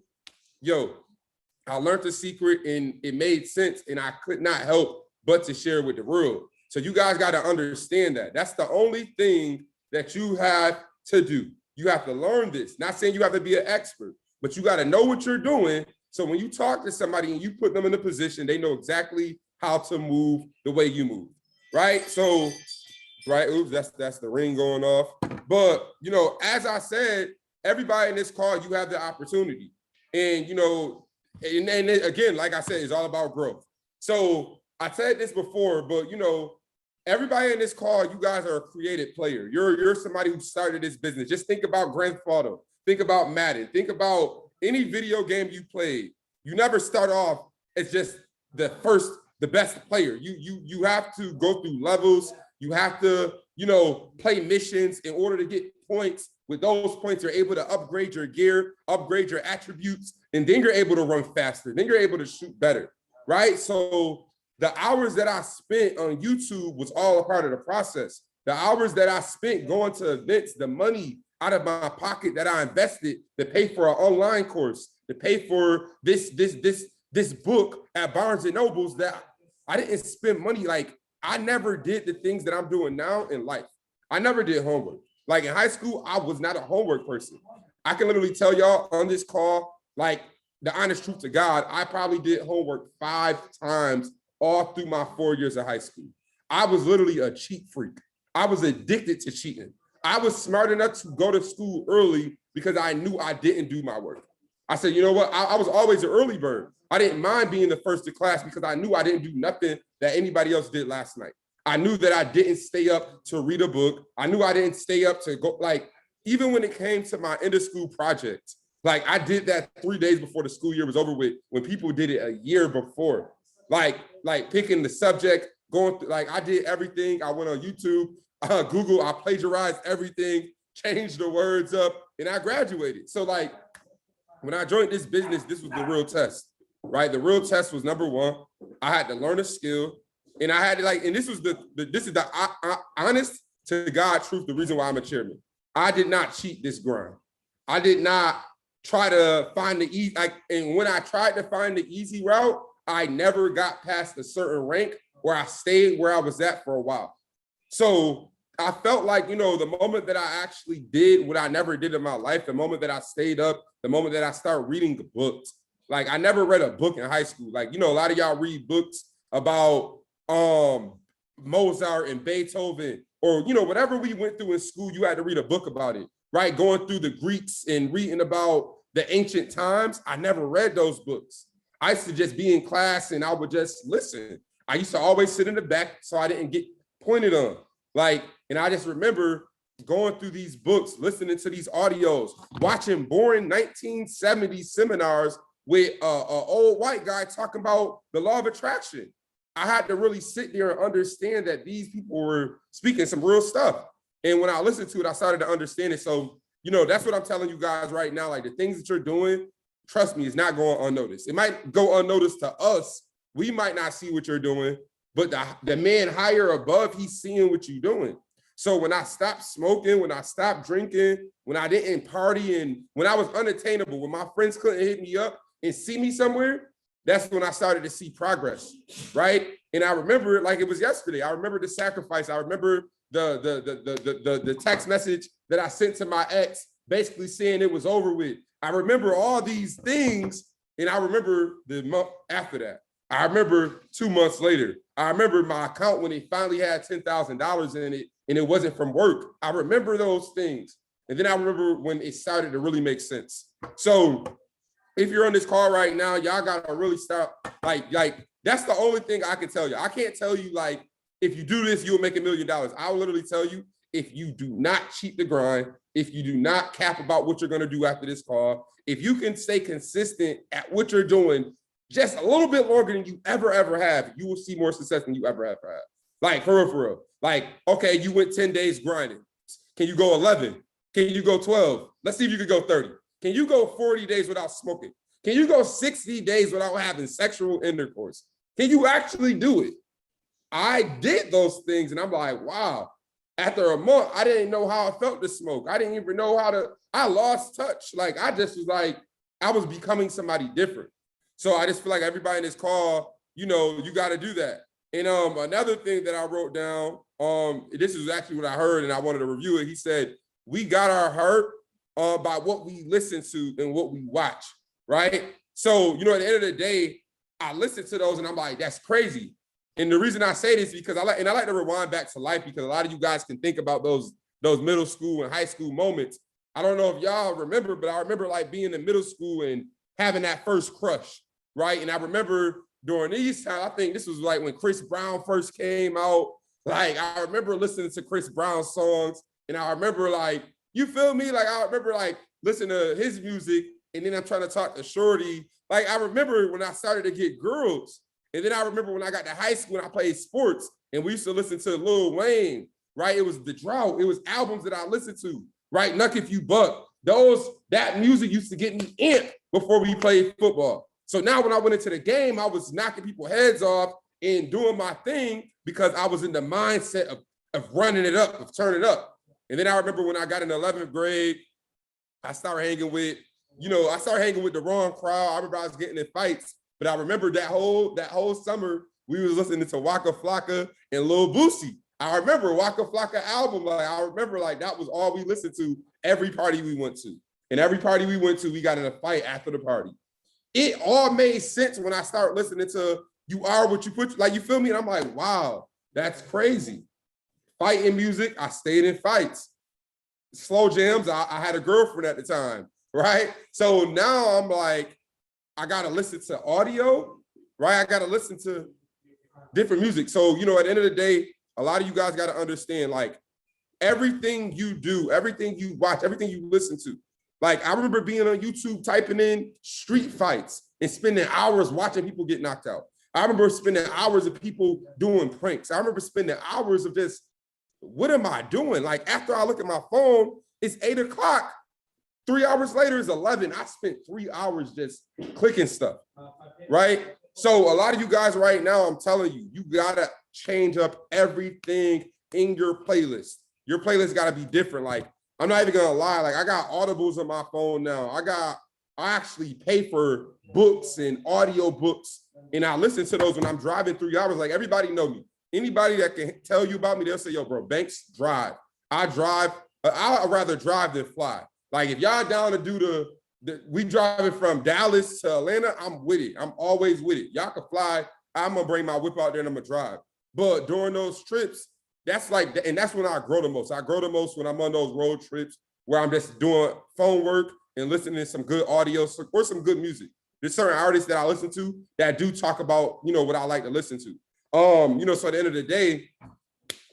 I learned the secret and it made sense. And I could not help but to share with the world. So you guys got to understand that. That's the only thing that you have to do. You have to learn this. Not saying you have to be an expert, but you got to know what you're doing. So when you talk to somebody and you put them in a position, they know exactly how to move the way you move, right? So, right, oops, that's the ring going off. But, as I said, everybody in this call, you have the opportunity. And, and again, like I said, it's all about growth. So I said this before, but, everybody in this call, you guys are a creative player. You're somebody who started this business. Just think about Grand Theft Auto. Think about Madden. Think about any video game you played. You never start off as just the best player. You have to go through levels. You have to, play missions in order to get points. With those points, you're able to upgrade your gear, upgrade your attributes, and then you're able to run faster. Then you're able to shoot better, right? So the hours that I spent on YouTube was all a part of the process. The hours that I spent going to events, the money out of my pocket that I invested to pay for an online course, to pay for this book at Barnes and Nobles, that I didn't spend money. Like, I never did the things that I'm doing now in life. I never did homework. Like in high school, I was not a homework person. I can literally tell y'all on this call, like, the honest truth to God, I probably did homework 5 times all through my 4 years of high school. I was literally a cheat freak. I was addicted to cheating. I was smart enough to go to school early because I knew I didn't do my work. I said, you know what? I was always an early bird. I didn't mind being the first to class because I knew I didn't do nothing that anybody else did last night. I knew that I didn't stay up to read a book. I knew I didn't stay up to go, like, even when it came to my end of school projects, like, I did that 3 days before the school year was over with, when people did it a year before. Like picking the subject, going through, like, I did everything. I went on YouTube, Google, I plagiarized everything, changed the words up, and I graduated. So, like, when I joined this business, this was the real test, right? The real test was, number one, I had to learn a skill, and I had to, like, and this is the honest to God truth, the reason why I'm a chairman. I did not cheat this grind. I did not try to find the easy, like, and when I tried to find the easy route, I never got past a certain rank where I stayed where I was at for a while. So I felt like, the moment that I actually did what I never did in my life, the moment that I stayed up, the moment that I started reading the books, like, I never read a book in high school. Like, a lot of y'all read books about Mozart and Beethoven, or, you know, whatever we went through in school, you had to read a book about it, right? Going through the Greeks and reading about the ancient times. I never read those books. I used to just be in class and I would just listen. I used to always sit in the back so I didn't get pointed on. Like, and I just remember going through these books, listening to these audios, watching boring 1970s seminars with an old white guy talking about the law of attraction. I had to really sit there and understand that these people were speaking some real stuff. And when I listened to it, I started to understand it. So, you know, that's what I'm telling you guys right now. Like the things that you're doing, trust me, it's not going unnoticed. It might go unnoticed to us. We might not see what you're doing, but the man higher above, he's seeing what you're doing. So when I stopped smoking, when I stopped drinking, when I didn't party, and when I was unattainable, when my friends couldn't hit me up and see me somewhere, that's when I started to see progress, right? And I remember it like it was yesterday. I remember the sacrifice. I remember the text message that I sent to my ex, basically saying it was over with. I remember all these things, and I remember the month after that. I remember 2 months later. I remember my account when it finally had $10,000 in it, and it wasn't from work. I remember those things. And then I remember when it started to really make sense. So if you're on this call right now, y'all gotta really start, like that's the only thing I can tell you. I can't tell you like, if you do this, you'll make $1 million. I'll literally tell you, if you do not cheat the grind, if you do not cap about what you're gonna do after this call, if you can stay consistent at what you're doing just a little bit longer than you ever have, you will see more success than you ever have. Like for real. Like, okay, you went 10 days grinding. Can you go 11? Can you go 12? Let's see if you could go 30. Can you go 40 days without smoking? Can you go 60 days without having sexual intercourse? Can you actually do it? I did those things and I'm like, wow. After a month, I didn't know how I felt to smoke. I didn't even know I lost touch. Like, I just was like, I was becoming somebody different. So I just feel like everybody in this call, you know, you got to do that. And another thing that I wrote down, this is actually what I heard and I wanted to review it. He said, we got our hurt by what we listen to and what we watch, right? So, you know, at the end of the day, I listen to those and I'm like, that's crazy. And the reason I say this is because I like to rewind back to life, because a lot of you guys can think about those middle school and high school moments. I don't know if y'all remember, but I remember like being in middle school and having that first crush, right? And I remember during these times, I think this was like when Chris Brown first came out. Like, I remember listening to Chris Brown songs, and I remember like, you feel me? Like, I remember like listening to his music, and then I'm trying to talk to Shorty. Like, I remember when I started to get girls. And then I remember when I got to high school and I played sports and we used to listen to Lil Wayne, right? It was The Drought. It was albums that I listened to, right? Knuck If You Buck. That music used to get me amped before we played football. So now when I went into the game, I was knocking people's heads off and doing my thing because I was in the mindset of running it up, of turning up. And then I remember when I got in the 11th grade, I started hanging with the wrong crowd. I remember I was getting in fights. But I remember that whole summer, we was listening to Waka Flocka and Lil Boosie. I remember Waka Flocka album. Like, I remember like that was all we listened to every party we went to. And every party we went to, we got in a fight after the party. It all made sense when I started listening to You Are What You Put, like, you feel me? And I'm like, wow, that's crazy. Fighting music, I stayed in fights. Slow jams, I had a girlfriend at the time, right? So now I'm like, I gotta listen to audio, right? I gotta listen to different music. So, you know, at the end of the day, a lot of you guys gotta understand, like, everything you do, everything you watch, everything you listen to. Like, I remember being on YouTube, typing in street fights and spending hours watching people get knocked out. I remember spending hours of people doing pranks. I remember spending hours of just, what am I doing? Like, after I look at my phone, it's 8 o'clock. 3 hours later is 11. I spent 3 hours just clicking stuff, right? So a lot of you guys right now, I'm telling you, you gotta change up everything in your playlist. Your playlist gotta be different. Like, I'm not even gonna lie, like, I got audibles on my phone now. I actually pay for books and audio books, and I listen to those when I'm driving 3 hours. Like, everybody know me. Anybody that can tell you about me, they'll say, yo, bro, Banks, drive. I'd rather drive than fly. Like, if y'all down to do we driving from Dallas to Atlanta, I'm with it. I'm always with it. Y'all can fly. I'm gonna bring my whip out there and I'm gonna drive. But during those trips, that's like, and that's when I grow the most. I grow the most when I'm on those road trips where I'm just doing phone work and listening to some good audio or some good music. There's certain artists that I listen to that do talk about, you know, what I like to listen to. You know, so at the end of the day,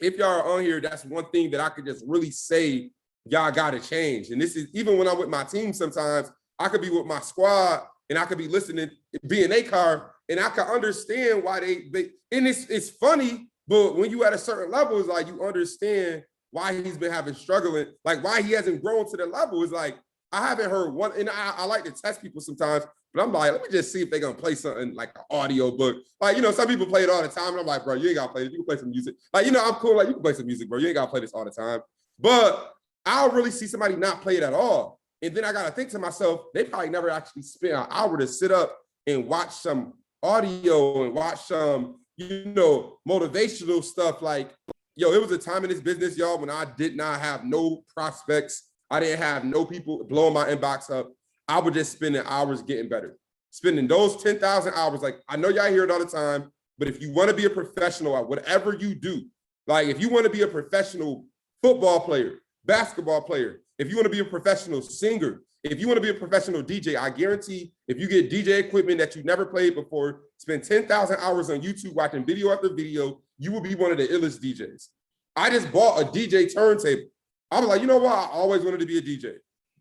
if y'all are on here, that's one thing that I could just really say, y'all got to change. And this is even when I'm with my team, sometimes I could be with my squad and I could be listening, be in a car, and I can understand why they and it's funny, but when you at a certain level, it's like you understand why he's been having struggling, like why he hasn't grown to the level. Is like, I haven't heard one, and I like to test people sometimes, but I'm like, let me just see if they're gonna play something like an audio book. Like, you know, some people play it all the time, and I'm like, bro, you ain't gotta play it. You can play some music. Like, you know, I'm cool, like you can play some music, bro. You ain't gotta play this all the time. But I'll really see somebody not play it at all. And then I gotta think to myself, they probably never actually spent an hour to sit up and watch some audio and watch some, you know, motivational stuff. Like, yo, it was a time in this business, y'all, when I did not have no prospects. I didn't have no people blowing my inbox up. I was just spending hours getting better. Spending those 10,000 hours. Like, I know y'all hear it all the time, but if you want to be a professional at whatever you do, like if you want to be a professional football player, basketball player, if you want to be a professional singer, if you want to be a professional DJ, I guarantee if you get DJ equipment that you never played before, spend 10,000 hours on YouTube watching video after video, you will be one of the illest DJs. I just bought a DJ turntable. I was like, you know what? I always wanted to be a DJ.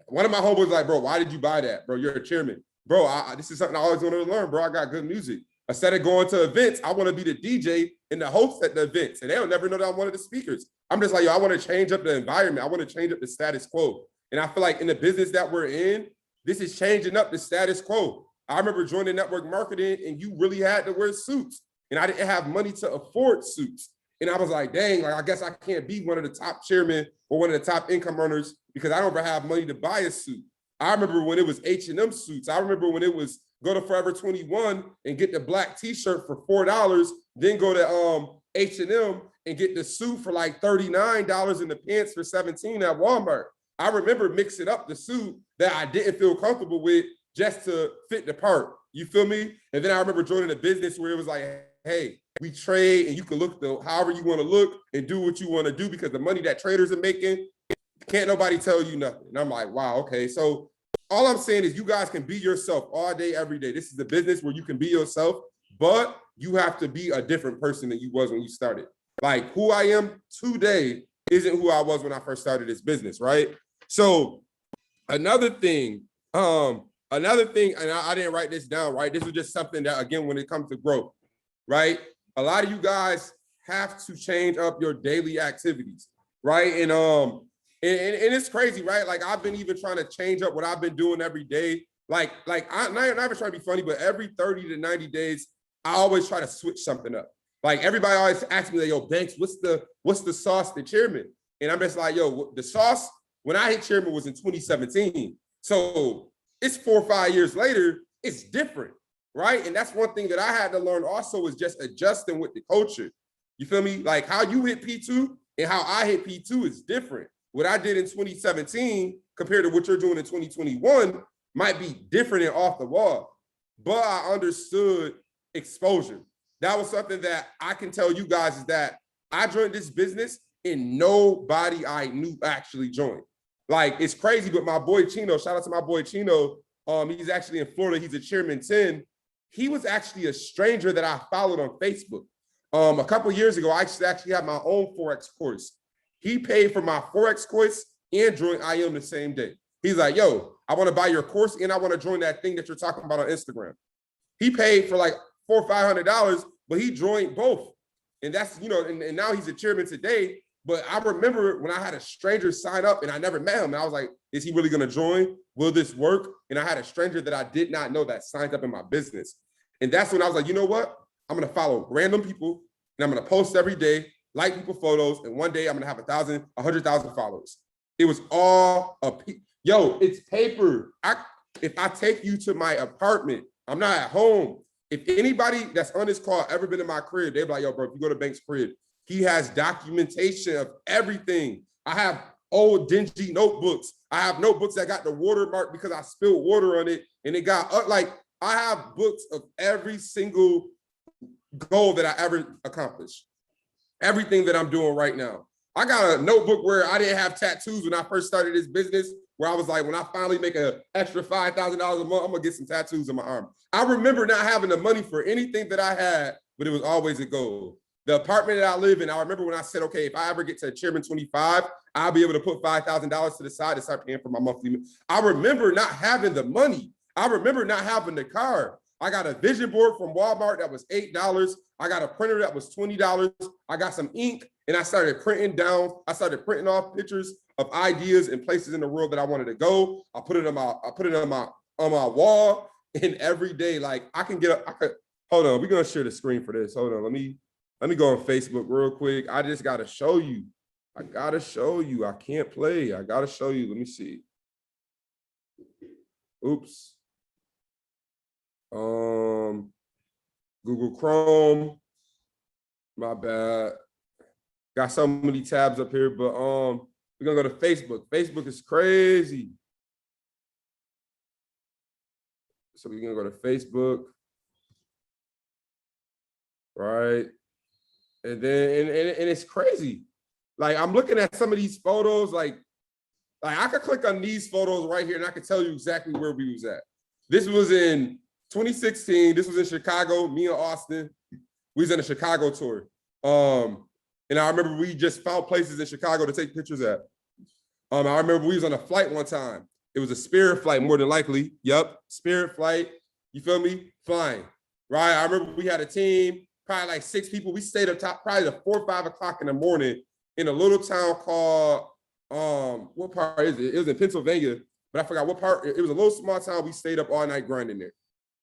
One of my homeboys was like, bro, why did you buy that? Bro, you're a chairman. Bro, this is something I always wanted to learn, bro. I got good music. Instead of going to events, I want to be the DJ and the host at the events. And they'll never know that I'm one of the speakers. I'm just like, yo, I want to change up the environment. I want to change up the status quo. And I feel like in the business that we're in, this is changing up the status quo. I remember joining network marketing and you really had to wear suits. And I didn't have money to afford suits. And I was like, dang, like, I guess I can't be one of the top chairmen or one of the top income earners because I don't have money to buy a suit. I remember when it was H&M suits. I remember when it was go to Forever 21 and get the black t-shirt for $4, then go to H&M and get the suit for like $39 and the pants for $17 at Walmart. I remember mixing up the suit that I didn't feel comfortable with just to fit the part. You feel me? And then I remember joining a business where it was like, hey, we trade and you can look however you want to look and do what you want to do because the money that traders are making, can't nobody tell you nothing. And I'm like, wow, okay. So all I'm saying is you guys can be yourself all day, every day. This is a business where you can be yourself, but you have to be a different person than you was when you started. Like who I am today isn't who I was when I first started this business, right? So another thing, and I didn't write this down, right? This was just something that, again, when it comes to growth, right? A lot of you guys have to change up your daily activities, right? And it's crazy, right? Like I've been even trying to change up what I've been doing every day. I'm not even trying to be funny, but every 30 to 90 days, I always try to switch something up. Like everybody always asks me, like, yo, Banks, what's the sauce to chairman? And I'm just like, yo, the sauce when I hit chairman was in 2017. So it's 4 or 5 years later, it's different, right? And that's one thing that I had to learn also is just adjusting with the culture. You feel me? Like how you hit P2 and how I hit P2 is different. What I did in 2017 compared to what you're doing in 2021 might be different and off the wall, but I understood exposure. That was something that I can tell you guys is that I joined this business and nobody I knew actually joined. Like, it's crazy, but my boy Chino, shout out to my boy Chino, he's actually in Florida, he's a chairman 10. He was actually a stranger that I followed on Facebook. A couple of years ago, I actually had my own Forex course. He paid for my Forex course and joined IM the same day. He's like, yo, I want to buy your course and I want to join that thing that you're talking about on Instagram. He paid for like $400 or $500, but he joined both. And that's, you know, and now he's a chairman today. But I remember when I had a stranger sign up and I never met him. And I was like, is he really going to join? Will this work? And I had a stranger that I did not know that signed up in my business. And that's when I was like, you know what? I'm going to follow random people and I'm going to post every day, like people photos. And one day I'm going to have 100,000 followers. It was all yo, it's paper. If I take you to my apartment, I'm not at home. If anybody that's on this call ever been in my crib, they'd be like, yo, bro, if you go to Bank's crib, he has documentation of everything. I have old dingy notebooks. I have notebooks that got the watermark because I spilled water on it. And it got like, I have books of every single goal that I ever accomplished. everything that I'm doing right now. I got a notebook where I didn't have tattoos when I first started this business, where I was like, when I finally make an extra $5,000 a month, I'm gonna get some tattoos on my arm. I remember not having the money for anything that I had, but it was always a goal. The apartment that I live in, I remember when I said, okay, if I ever get to Chairman 25, I'll be able to put $5,000 to the side to start paying for my monthly. I remember not having the money. I remember not having the car. I got a vision board from Walmart that was $8. I got a printer that was $20. I got some ink and I started printing off pictures of ideas and places in the world that I wanted to go. I put it on my wall, and every day, like hold on, we're gonna share the screen for this. Hold on, let me go on Facebook real quick. I just gotta show you. I can't play. I gotta show you. Let me see. Oops. Google Chrome. My bad. Got so many tabs up here, but we're gonna go to Facebook. Facebook is crazy. So we're gonna go to Facebook, right? And then and it's crazy. Like I'm looking at some of these photos, like I could click on these photos right here and I could tell you exactly where we was at. This was in 2016. This was in Chicago, me and Austin. We was in a Chicago tour. And I remember we just found places in Chicago to take pictures at. I remember we was on a flight one time. It was a Spirit flight, more than likely. Yep, Spirit flight. You feel me? Flying, right? I remember we had a team, probably like 6 people. We stayed up top probably to 4 or 5 o'clock in the morning in a little town called, what part is it? It was in Pennsylvania, but I forgot what part. It was a little small town. We stayed up all night grinding there.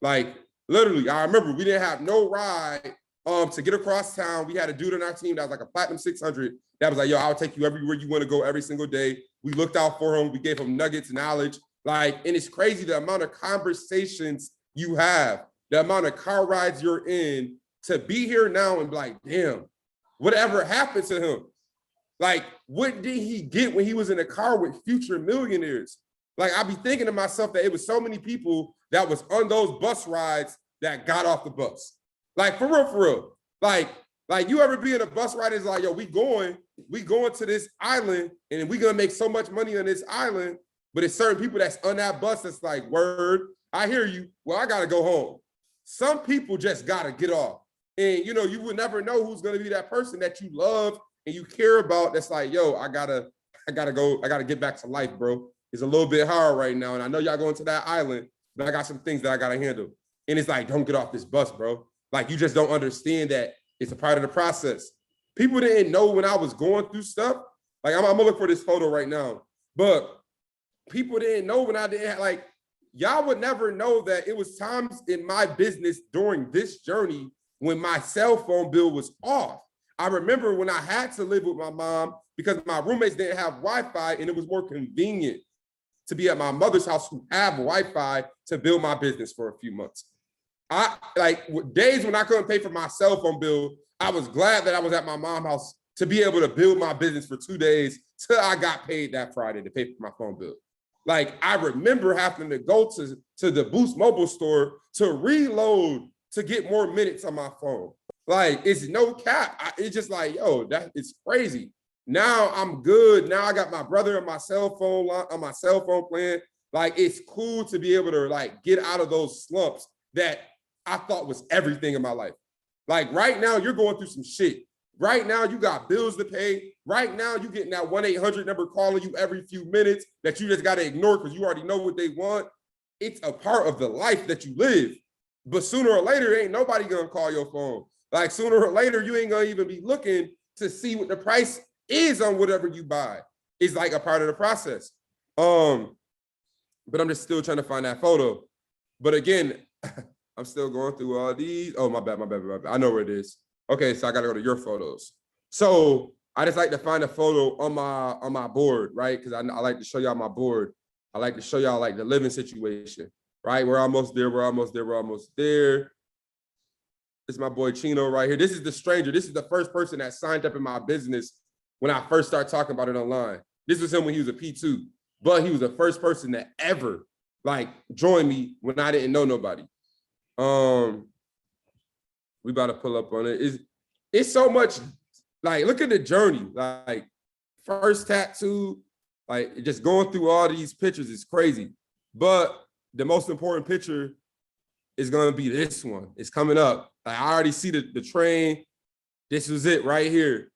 Like literally, I remember we didn't have no ride to get across town. We had a dude on our team that was like a Platinum 600 that was like, yo, I'll take you everywhere you want to go every single day. We looked out for him. We gave him nuggets, knowledge. Like, and it's crazy the amount of conversations you have, the amount of car rides you're in to be here now and be like, damn, whatever happened to him? Like, what did he get when he was in a car with future millionaires? Like, I be thinking to myself that it was so many people that was on those bus rides that got off the bus. Like, for real. Like you ever be in a bus ride, it's like, yo, we going to this island and we gonna make so much money on this island, but it's certain people that's on that bus that's like, word, I hear you, well, I gotta go home. Some people just gotta get off. And you know, you would never know who's gonna be that person that you love and you care about that's like, yo, I gotta get back to life, bro. It's a little bit hard right now. And I know y'all going to that island, but I got some things that I gotta handle. And it's like, don't get off this bus, bro. Like, you just don't understand that it's a part of the process. People didn't know when I was going through stuff. Like, I'm gonna look for this photo right now. But people didn't know when I didn't, like, y'all would never know that it was times in my business during this journey when my cell phone bill was off. I remember when I had to live with my mom because my roommates didn't have Wi-Fi and it was more convenient to be at my mother's house who have Wi-Fi to build my business for a few months. I like days when I couldn't pay for my cell phone bill, I was glad that I was at my mom's house to be able to build my business for 2 days till I got paid that Friday to pay for my phone bill. Like, I remember having to go to the Boost Mobile store to reload to get more minutes on my phone. Like, it's no cap. It's just like, yo, that it's crazy. Now I'm good. Now I got my brother on my cell phone plan. Like, it's cool to be able to like get out of those slumps that I thought was everything in my life. Like, right now you're going through some shit. Right now you got bills to pay. Right now you getting that 1-800 number calling you every few minutes that you just got to ignore because you already know what they want. It's a part of the life that you live. But sooner or later, ain't nobody gonna call your phone. Like, sooner or later, you ain't gonna even be looking to see what the price is on whatever you buy. It's like a part of the process. But I'm just still trying to find that photo. But again, I'm still going through all these. Oh, my bad. I know where it is. Okay, so I gotta go to your photos. So I just like to find a photo on my board, right? Because I like to show y'all my board. I like to show y'all like the living situation, right? We're almost there. This is my boy Chino right here. This is the stranger. This is the first person that signed up in my business when I first started talking about it online. This was him when he was a P2, but he was the first person that ever like joined me when I didn't know nobody. We about to pull up on it. It's so much Like, look at the journey. Like, first tattoo, like just going through all these pictures is crazy. But the most important picture is gonna be this one. It's coming up. Like, I already see the train. This was it right here.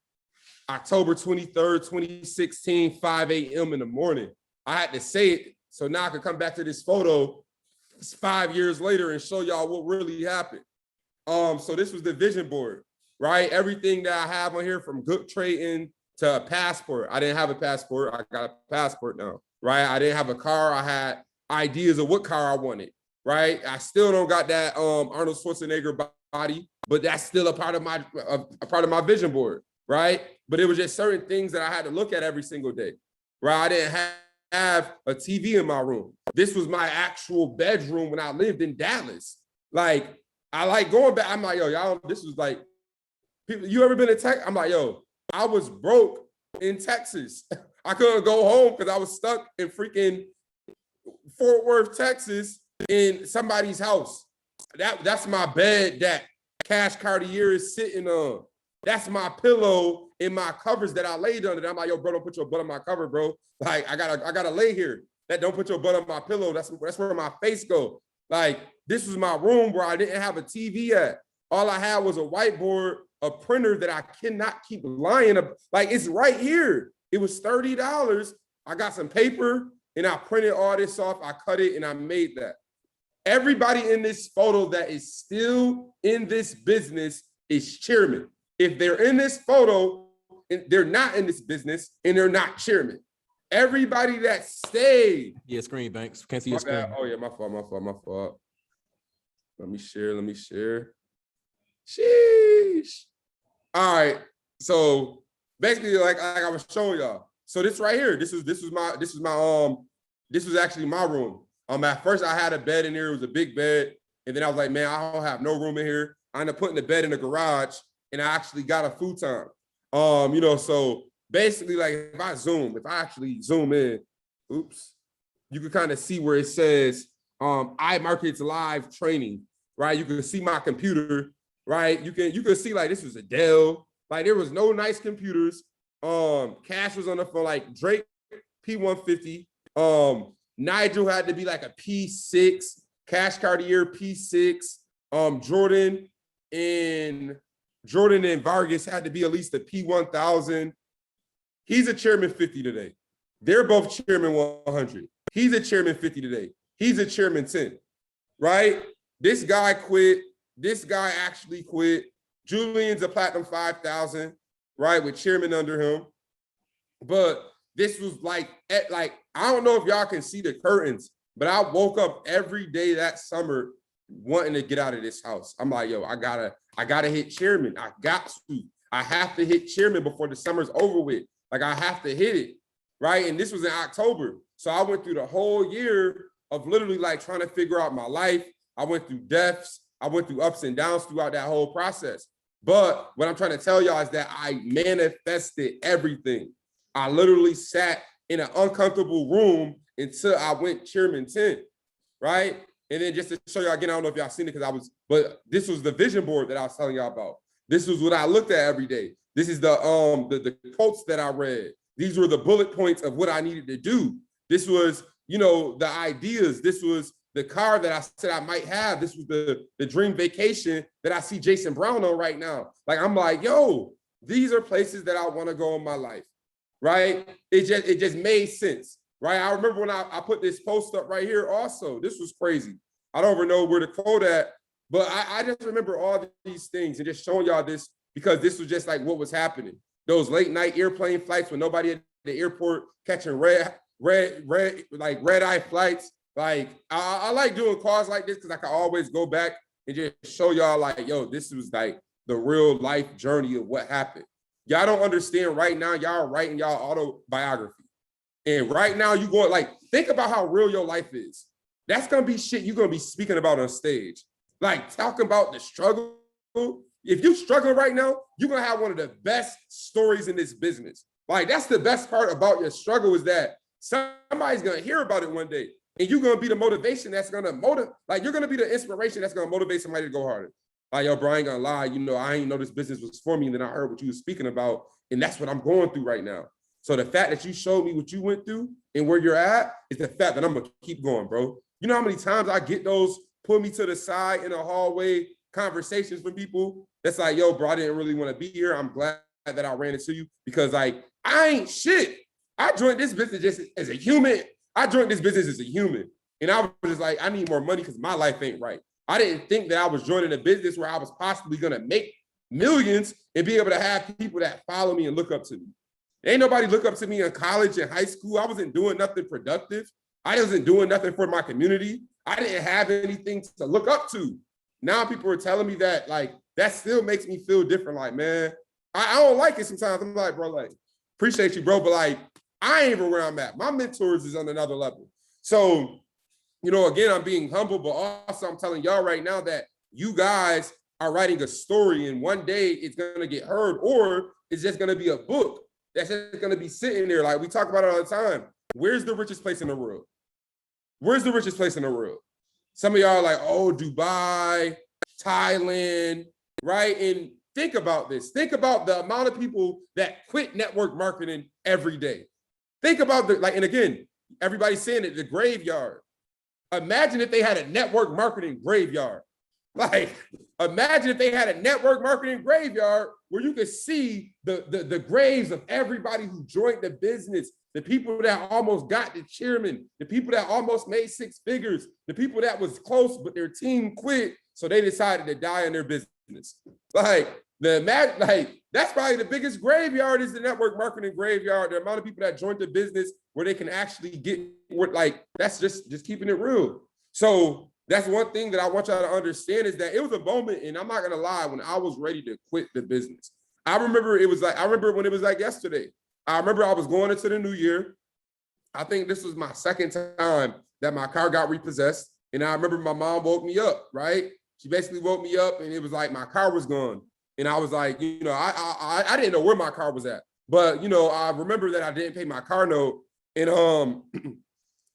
October 23rd, 2016, 5 a.m. in the morning. I had to say it so now I can come back to this photo 5 years later and show y'all what really happened. So this was the vision board, right? Everything that I have on here, from good trading to a passport. I didn't have a passport. I got a passport now, right? I didn't have a car. I had ideas of what car I wanted, right? I still don't got that Arnold Schwarzenegger body, but that's still a part of my vision board, right? But it was just certain things that I had to look at every single day, right? I didn't have a TV in my room. This was my actual bedroom when I lived in Dallas. Like, I like going back. I'm like, yo, y'all, this was like, people, you ever been to Texas? I'm like, yo, I was broke in Texas. I couldn't go home because I was stuck in freaking Fort Worth, Texas, in somebody's house. That's my bed that Cash Cartier is sitting on. That's my pillow in my covers that I laid under. I'm like, yo, bro, don't put your butt on my cover, bro. Like, I gotta lay here. That don't put your butt on my pillow. That's where my face go. Like, this was my room where I didn't have a TV at. All I had was a whiteboard, a printer that I cannot keep lying about. Like, it's right here. It was $30. I got some paper and I printed all this off. I cut it and I made that. Everybody in this photo that is still in this business is chairman. If they're in this photo, they're not in this business and they're not chairman. Everybody that stayed. Yeah, screen, Banks. Can't see your screen. Oh yeah, my fault. Let me share. Sheesh. All right. So basically, like I was showing y'all. So this right here, this was actually my room. At first I had a bed in there. It was a big bed. And then I was like, man, I don't have no room in here. I ended up putting the bed in the garage and I actually got a futon. So basically, like, if I actually zoom in, you can kind of see where it says iMarkets Live Training, right? You can see my computer, right? You can see, like, this was a Dell. Like, there was no nice computers. Cash was on the phone, like Drake P150. Nigel had to be like a P6, Cash Cartier P6. Jordan and Vargas had to be at least a P1000. He's a chairman 50 today. They're both chairman 100. He's a chairman 50 today. He's a chairman 10, right? This guy quit. This guy actually quit. Julian's a platinum 5,000, right, with chairman under him. But this was like, I don't know if y'all can see the curtains, but I woke up every day that summer wanting to get out of this house. I'm like, yo, I gotta hit chairman. I have to hit chairman before the summer's over with. Like, I have to hit it, right? And this was in October. So I went through the whole year of literally like trying to figure out my life. I went through deaths. I went through ups and downs throughout that whole process. But what I'm trying to tell y'all is that I manifested everything. I literally sat in an uncomfortable room until I went chairman 10, right? And then just to show y'all again, I don't know if y'all seen it but this was the vision board that I was telling y'all about. This was what I looked at every day. This is the quotes that I read. These were the bullet points of what I needed to do. This was, the ideas. This was the car that I said I might have. This was the dream vacation that I see Jason Brown on right now. Like, I'm like, yo, these are places that I want to go in my life, right? It just made sense, right? I remember when I put this post up right here also. This was crazy. I don't even know where to quote at, but I just remember all these things and just showing y'all this because this was just like what was happening. Those late night airplane flights with nobody at the airport catching red eye flights. Like, I like doing calls like this because I can always go back and just show y'all like, yo, this was like the real life journey of what happened. Y'all don't understand right now. Y'all writing y'all autobiography. And right now you going, like, think about how real your life is. That's going to be shit you're going to be speaking about on stage. Like, talking about the struggle. If you're struggling right now, you're going to have one of the best stories in this business. Like, that's the best part about your struggle is that somebody's going to hear about it one day. And you're going to be the motivation that's going to motivate. Like, you're going to be the inspiration that's going to motivate somebody to go harder. Like, yo, bro, I ain't gonna lie, I ain't know this business was for me. And then I heard what you were speaking about. And that's what I'm going through right now. So the fact that you showed me what you went through and where you're at is the fact that I'm gonna keep going, bro. You know how many times I get those pull me to the side in a hallway conversations with people that's like, yo, bro, I didn't really want to be here. I'm glad that I ran into you because like, I ain't shit. I joined this business just as a human. I joined this business as a human. And I was just like, I need more money because my life ain't right. I didn't think that I was joining a business where I was possibly going to make millions and be able to have people that follow me and look up to me. Ain't nobody look up to me in college and high school. I wasn't doing nothing productive. I wasn't doing nothing for my community. I didn't have anything to look up to. Now people are telling me that, like, that still makes me feel different. Like, man, I don't like it sometimes. I'm like, bro, like, appreciate you, bro, but like, I ain't even where I'm at. My mentors is on another level. So, again, I'm being humble, but also I'm telling y'all right now that you guys are writing a story and one day it's going to get heard, or it's just going to be a book that's just going to be sitting there. Like we talk about it all the time. Where's the richest place in the world? Where's the richest place in the world? Some of y'all are like, oh, Dubai, Thailand, right? And think about this. Think about the amount of people that quit network marketing every day. Think about and again, everybody's saying it, the graveyard. Imagine if they had a network marketing graveyard. Like, imagine if they had a network marketing graveyard where you could see the graves of everybody who joined the business, the people that almost got the chairman, the people that almost made six figures, the people that was close, but their team quit, so they decided to die in their business. That's probably the biggest graveyard is the network marketing graveyard. The amount of people that joined the business where they can actually get, that's just keeping it real. So that's one thing that I want y'all to understand is that it was a moment, and I'm not gonna lie, when I was ready to quit the business. I remember when it was like yesterday. I remember I was going into the new year. I think this was my second time that my car got repossessed. And I remember my mom woke me up, right? She basically woke me up and it was like my car was gone. And I was like, I didn't know where my car was at. But, I remember that I didn't pay my car note. And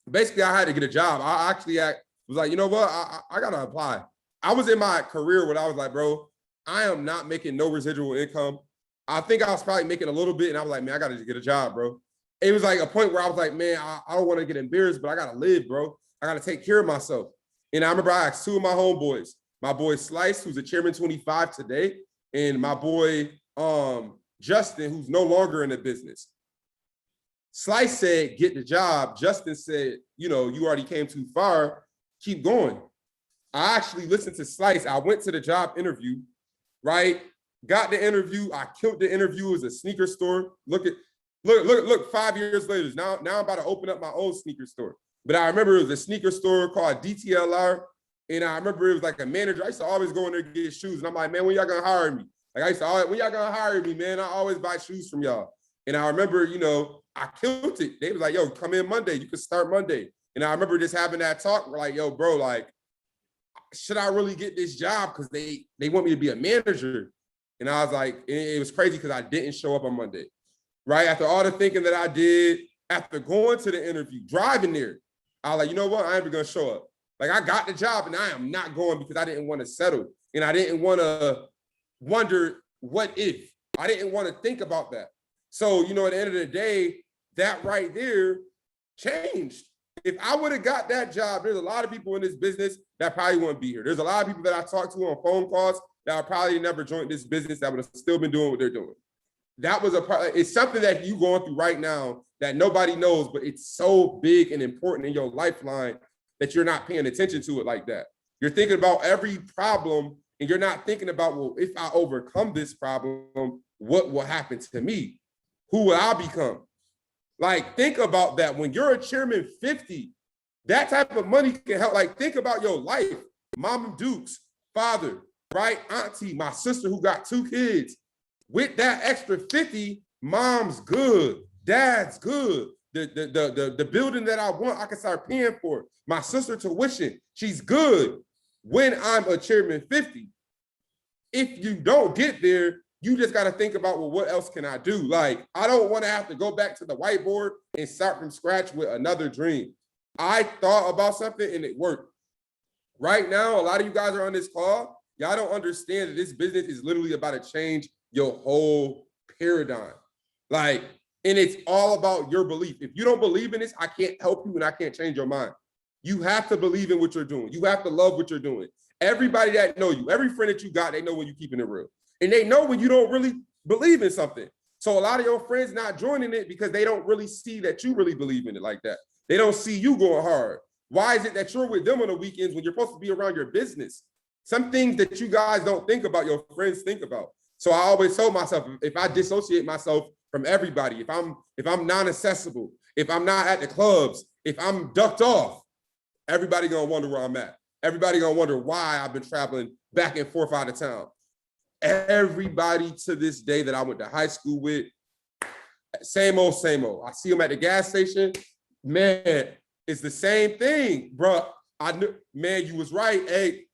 basically I had to get a job. I actually was like, you know what? I got to apply. I was in my career when I was like, bro, I am not making no residual income. I think I was probably making a little bit. And I was like, man, I got to get a job, bro. It was like a point where I was like, man, I don't want to get embarrassed, but I got to live, bro. I got to take care of myself. And I remember I asked two of my homeboys, my boy Slice, who's a chairman 25 today, and my boy Justin, who's no longer in the business. Slice said, get the job. Justin said, you already came too far. Keep going. I actually listened to Slice. I went to the job interview, right? Got the interview. I killed the interview. It was a sneaker store. Look, 5 years later. Now I'm about to open up my own sneaker store. But I remember it was a sneaker store called DTLR. And I remember it was like a manager. I used to always go in there to get shoes. And I'm like, man, when y'all gonna hire me? Like I used to always, when y'all gonna hire me, man? I always buy shoes from y'all. And I remember, I killed it. They was like, yo, come in Monday. You can start Monday. And I remember just having that talk. We're like, yo, bro, like, should I really get this job? Because they want me to be a manager. And I was like, it was crazy because I didn't show up on Monday. Right? After all the thinking that I did, after going to the interview, driving there, I was like, you know what? I ain't even gonna show up. Like I got the job and I am not going because I didn't want to settle. And I didn't want to wonder what if. I didn't want to think about that. So, at the end of the day, that right there changed. If I would have got that job, there's a lot of people in this business that probably wouldn't be here. There's a lot of people that I talked to on phone calls that I probably never joined this business that would have still been doing what they're doing. That was it's something that you're going through right now that nobody knows, but it's so big and important in your lifeline that you're not paying attention to it like that. You're thinking about every problem and you're not thinking about, well, if I overcome this problem, what will happen to me? Who will I become? Like, think about that. When you're a chairman 50, that type of money can help. Like, think about your life. Mom Duke's father, right? Auntie, my sister who got 2 kids. With that extra 50, mom's good, dad's good. The building that I want, I can start paying for. My sister tuition, she's good when I'm a chairman 50. If you don't get there, you just got to think about, well, what else can I do? Like, I don't want to have to go back to the whiteboard and start from scratch with another dream. I thought about something and it worked. Right now, a lot of you guys are on this call Y'all don't understand that this business is literally about to change your whole paradigm. Like, and it's all about your belief. If you don't believe in this, I can't help you and I can't change your mind. You have to believe in what you're doing. You have to love what you're doing. Everybody that know you, every friend that you got, they know when you're keeping it real. And they know when you don't really believe in something. So a lot of your friends not joining it because they don't really see that you really believe in it like that. They don't see you going hard. Why is it that you're with them on the weekends when you're supposed to be around your business? Some things that you guys don't think about, your friends think about. So I always told myself, if I dissociate myself from everybody, if I'm non-accessible, if I'm not at the clubs, if I'm ducked off, everybody gonna wonder where I'm at. Everybody gonna wonder why I've been traveling back and forth out of town. Everybody to this day that I went to high school with, same old, same old. I see them at the gas station. Man, it's the same thing, bro. I knew, man, you was right. Hey,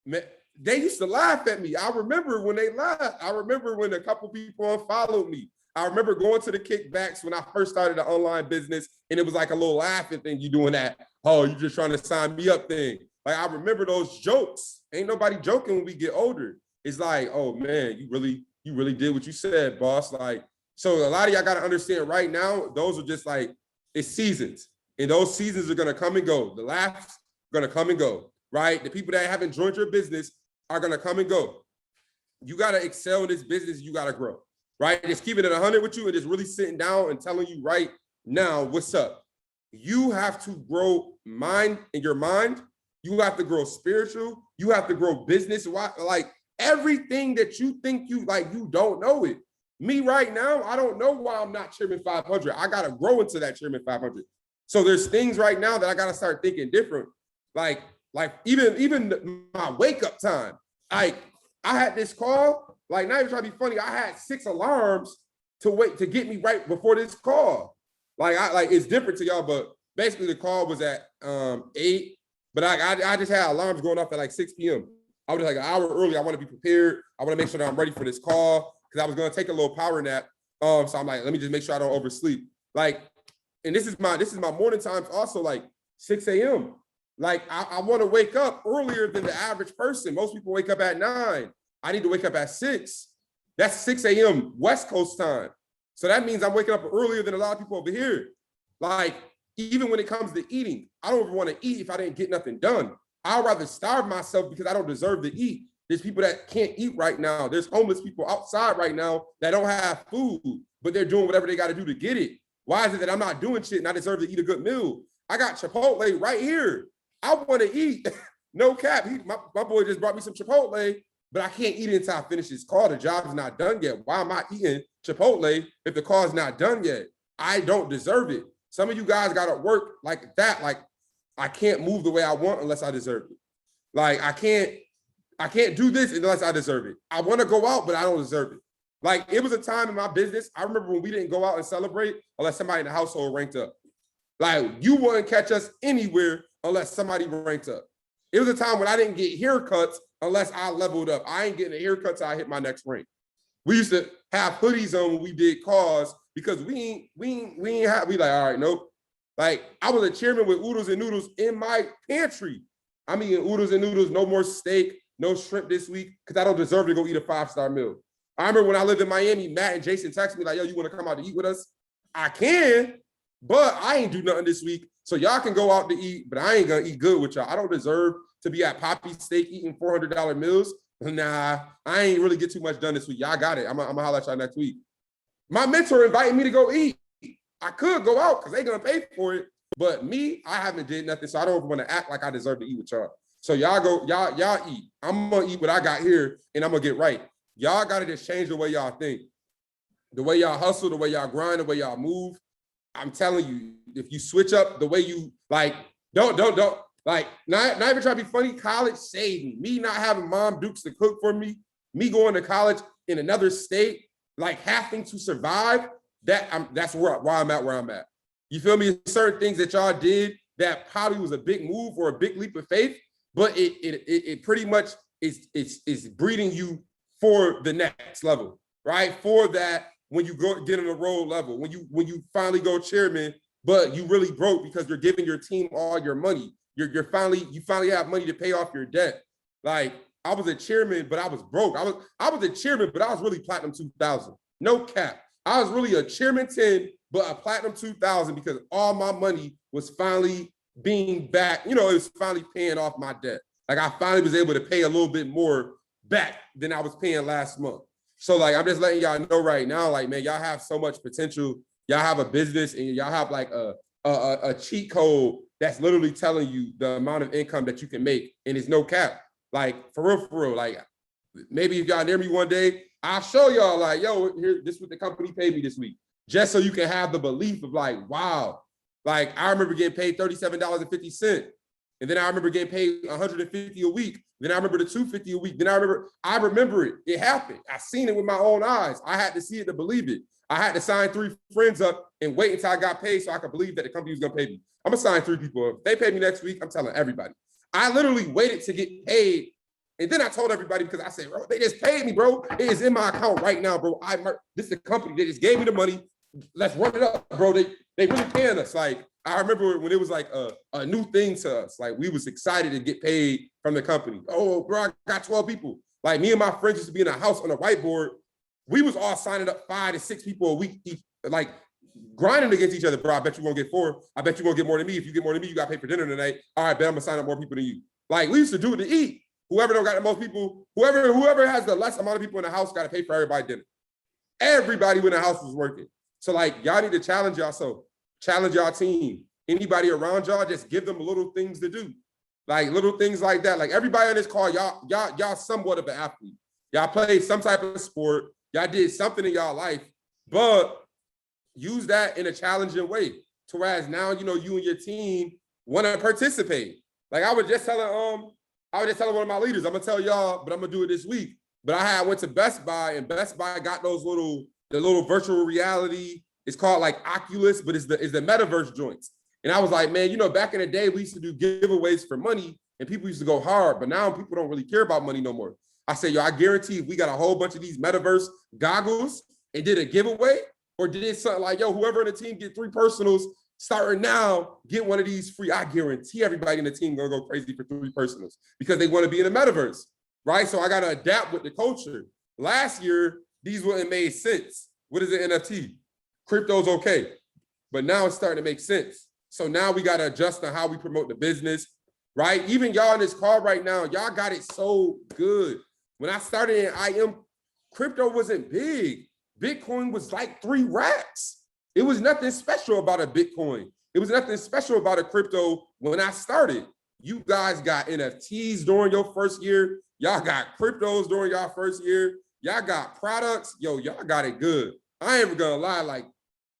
man, they used to laugh at me. I remember when they laughed. I remember when a couple people unfollowed me. I remember going to the kickbacks when I first started the online business, and it was like a little laughing thing. You doing that? Oh, you just trying to sign me up thing. Like, I remember those jokes. Ain't nobody joking when we get older. It's like, oh man, you really did what you said, boss. Like, so a lot of y'all got to understand right now, those are just like, it's seasons. And those seasons are gonna come and go. The laughs are gonna come and go, right? The people that haven't joined your business are gonna come and go. You gotta excel in this business, you gotta grow, right? Just keeping it 100 with you and just really sitting down and telling you right now what's up. You have to grow in your mind. You have to grow spiritual. You have to grow business. Like, everything that you think you don't know it. Me right now, I don't know why I'm not Chairman 500. I gotta grow into that Chairman 500. So there's things right now that I gotta start thinking different. Like even my wake up time. I had this call. Like, not even trying to be funny. I had 6 alarms to get me right before this call. Like it's different to y'all, but basically the call was at 8. But I just had alarms going off at like 6 p.m. I was like an hour early. I want to be prepared. I want to make sure that I'm ready for this call because I was going to take a little power nap. So I'm like, let me just make sure I don't oversleep. Like, and this is my morning times also, like 6 a.m. Like, I want to wake up earlier than the average person. Most people wake up at 9. I need to wake up at 6. That's 6 a.m. West Coast time. So that means I'm waking up earlier than a lot of people over here. Like, even when it comes to eating, I don't ever want to eat if I didn't get nothing done. I'd rather starve myself because I don't deserve to eat. There's people that can't eat right now. There's homeless people outside right now that don't have food, but they're doing whatever they got to do to get it. Why is it that I'm not doing shit and I deserve to eat a good meal? I got Chipotle right here. I want to eat. No cap. My boy just brought me some Chipotle, but I can't eat it until I finish this call. The job's not done yet. Why am I eating Chipotle if the call's not done yet? I don't deserve it. Some of you guys got to work like that. Like, I can't move the way I want unless I deserve it. Like, I can't do this unless I deserve it. I want to go out, but I don't deserve it. Like, it was a time in my business, I remember when we didn't go out and celebrate unless somebody in the household ranked up. Like, you wouldn't catch us anywhere unless somebody ranked up. It was a time when I didn't get haircuts unless I leveled up. I ain't getting a haircut till I hit my next rank. We used to have hoodies on when we did calls because we like, all right, nope. Like, I was a chairman with oodles and noodles in my pantry. I'm eating oodles and noodles, no more steak, no shrimp this week, because I don't deserve to go eat a 5-star meal. I remember when I lived in Miami, Matt and Jason texted me like, yo, you want to come out to eat with us? I can, but I ain't do nothing this week. So y'all can go out to eat, but I ain't going to eat good with y'all. I don't deserve to be at Poppy Steak eating $400 meals. Nah, I ain't really get too much done this week. Y'all got it. I'm going to holler at y'all next week. My mentor invited me to go eat. I could go out because they going to pay for it. But me, I haven't did nothing. So I don't want to act like I deserve to eat with y'all. So y'all eat. I'm going to eat what I got here and I'm going to get right. Y'all got to just change the way y'all think. The way y'all hustle, the way y'all grind, the way y'all move. I'm telling you, if you switch up the way you like, don't like, not even try to be funny. College saved me. Me not having Mom Dukes to cook for me, me going to college in another state, like having to survive. That's why I'm at where I'm at. You feel me? Certain things that y'all did that probably was a big move or a big leap of faith, but it pretty much is breeding you for the next level, right? For that, when you go get on a role level, when you finally go chairman, but you really broke because you're giving your team all your money. You finally have money to pay off your debt. Like, I was a chairman, but I was broke. I was a chairman, but I was really platinum 2000. No cap. I was really a chairman 10, but a platinum 2000 because all my money was finally being back. You know, it was finally paying off my debt. Like I finally was able to pay a little bit more back than I was paying last month. So like, I'm just letting y'all know right now, like, man, y'all have so much potential. Y'all have a business and y'all have like a cheat code that's literally telling you the amount of income that you can make. And it's no cap. Like for real, like maybe if y'all near me one day, I'll show y'all like, yo, here, this is what the company paid me this week. Just so you can have the belief of like, wow. Like I remember getting paid $37.50. And then I remember getting paid $150 a week. Then I remember the $250 a week. Then I remember it. It happened. I seen it with my own eyes. I had to see it to believe it. I had to sign 3 friends up and wait until I got paid so I could believe that the company was gonna pay me. I'm gonna sign 3 people up. If they pay me next week, I'm telling everybody. I literally waited to get paid. And then I told everybody because I said, bro, they just paid me, bro. It is in my account right now, bro. This is the company. They just gave me the money. Let's run it up, bro. They really paying us. Like, I remember when it was like a new thing to us. Like, we was excited to get paid from the company. Oh, bro, I got 12 people. Like, me and my friends used to be in a house on a whiteboard. We was all signing up 5 to 6 people a week, each, like, grinding against each other. Bro, I bet you won't get 4. I bet you won't get more than me. If you get more than me, you got to pay for dinner tonight. All right, bet I'm going to sign up more people than you. Like, we used to do it to eat. Whoever don't got the most people, whoever has the less amount of people in the house got to pay for everybody dinner. Everybody in the house was working. So like, y'all need to challenge yourself, challenge y'all team. Anybody around y'all, just give them little things to do. Like little things like that. Like everybody on this call, y'all somewhat of an athlete. Y'all played some type of sport. Y'all did something in y'all life, but use that in a challenging way. To whereas now, you know, you and your team want to participate. Like I was just telling one of my leaders, I'm gonna tell y'all, but I'm gonna do it this week. But I went to Best Buy, and Best Buy got those the little virtual reality. It's called like Oculus, but it's the metaverse joints. And I was like, man, you know, back in the day, we used to do giveaways for money, and people used to go hard. But now people don't really care about money no more. I said, yo, I guarantee if we got a whole bunch of these metaverse goggles and did a giveaway, or did something like, yo, whoever in the team get 3 personals, starting now, get one of these free. I guarantee everybody in the team gonna go crazy for 3 personals because they want to be in the metaverse, right? So I gotta adapt with the culture. Last year, these wouldn't made sense. What is an NFT? Crypto's okay, but now it's starting to make sense. So now we gotta adjust on how we promote the business, right? Even y'all in this call right now, y'all got it so good. When I started in IM, crypto wasn't big. Bitcoin was like 3 racks. It was nothing special about a Bitcoin. It was nothing special about a crypto when I started. You guys got NFTs during your first year. Y'all got cryptos during y'all first year. Y'all got products. Yo, y'all got it good. I ain't even gonna lie, like,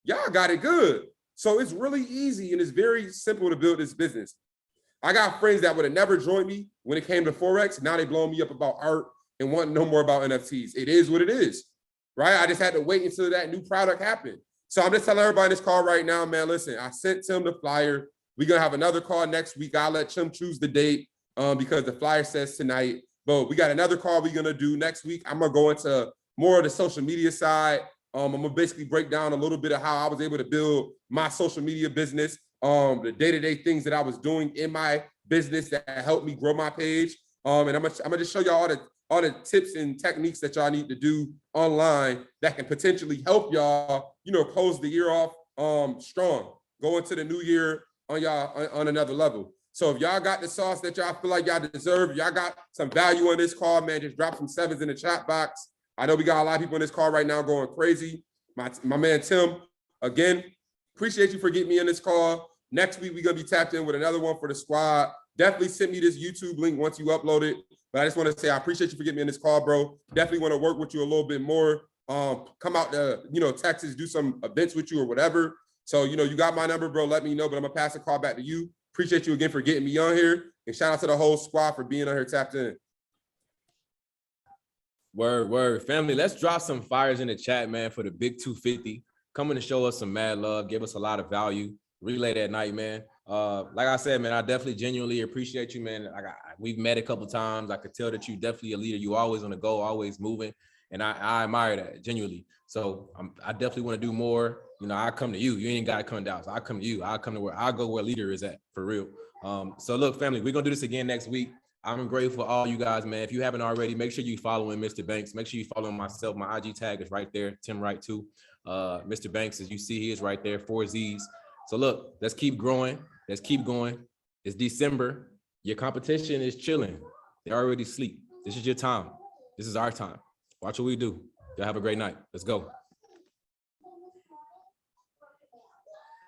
y'all got it good. So it's really easy and it's very simple to build this business. I got friends that would have never joined me when it came to Forex. Now they blowing me up about art and want to know more about NFTs. It is what it is, right? I just had to wait until that new product happened. So I'm just telling everybody in this call right now, man, listen, I sent Tim the flyer. We're going to have another call next week. I'll let Tim choose the date because the flyer says tonight. But we got another call we're going to do next week. I'm going to go into more of the social media side. I'm going to basically break down a little bit of how I was able to build my social media business, the day-to-day things that I was doing in my business that helped me grow my page. And I'm going to just show y'all all the tips and techniques that y'all need to do online that can potentially help y'all, you know, close the year off strong, go into the new year on another level. So if y'all got the sauce that y'all feel like y'all deserve, y'all got some value on this call, man, just drop some 7s in the chat box. I know we got a lot of people in this call right now going crazy. My man, Tim, again, appreciate you for getting me in this call. Next week, we're going to be tapped in with another one for the squad. Definitely send me this YouTube link once you upload it. But I just want to say I appreciate you for getting me in this call, bro. Definitely want to work with you a little bit more. Come out to, you know, Texas, do some events with you or whatever. So, you know, you got my number, bro. Let me know, but I'm going to pass the call back to you. Appreciate you again for getting me on here. And shout out to the whole squad for being on here tapped in. Word. Family, let's drop some fires in the chat, man, for the big 250. Coming to show us some mad love, give us a lot of value. Relay that night, man. Like I said, man, I definitely genuinely appreciate you, man. We've met a couple times. I could tell that you definitely a leader. You always on the go, always moving. And I admire that genuinely. So I definitely want to do more. You know, I come to you. You ain't got to come down. So I come to you. I come to where I go where leader is at, for real. So look, family, we're going to do this again next week. I'm grateful for all you guys, man. If you haven't already, make sure you following Mr. Banks. Make sure you follow myself. My IG tag is right there, Tim Wright too. Mr. Banks, as you see, he is right there, 4 Z's. So look, let's keep growing. Let's keep going. It's December. Your competition is chilling. They already sleep. This is your time. This is our time. Watch what we do. Y'all have a great night. Let's go.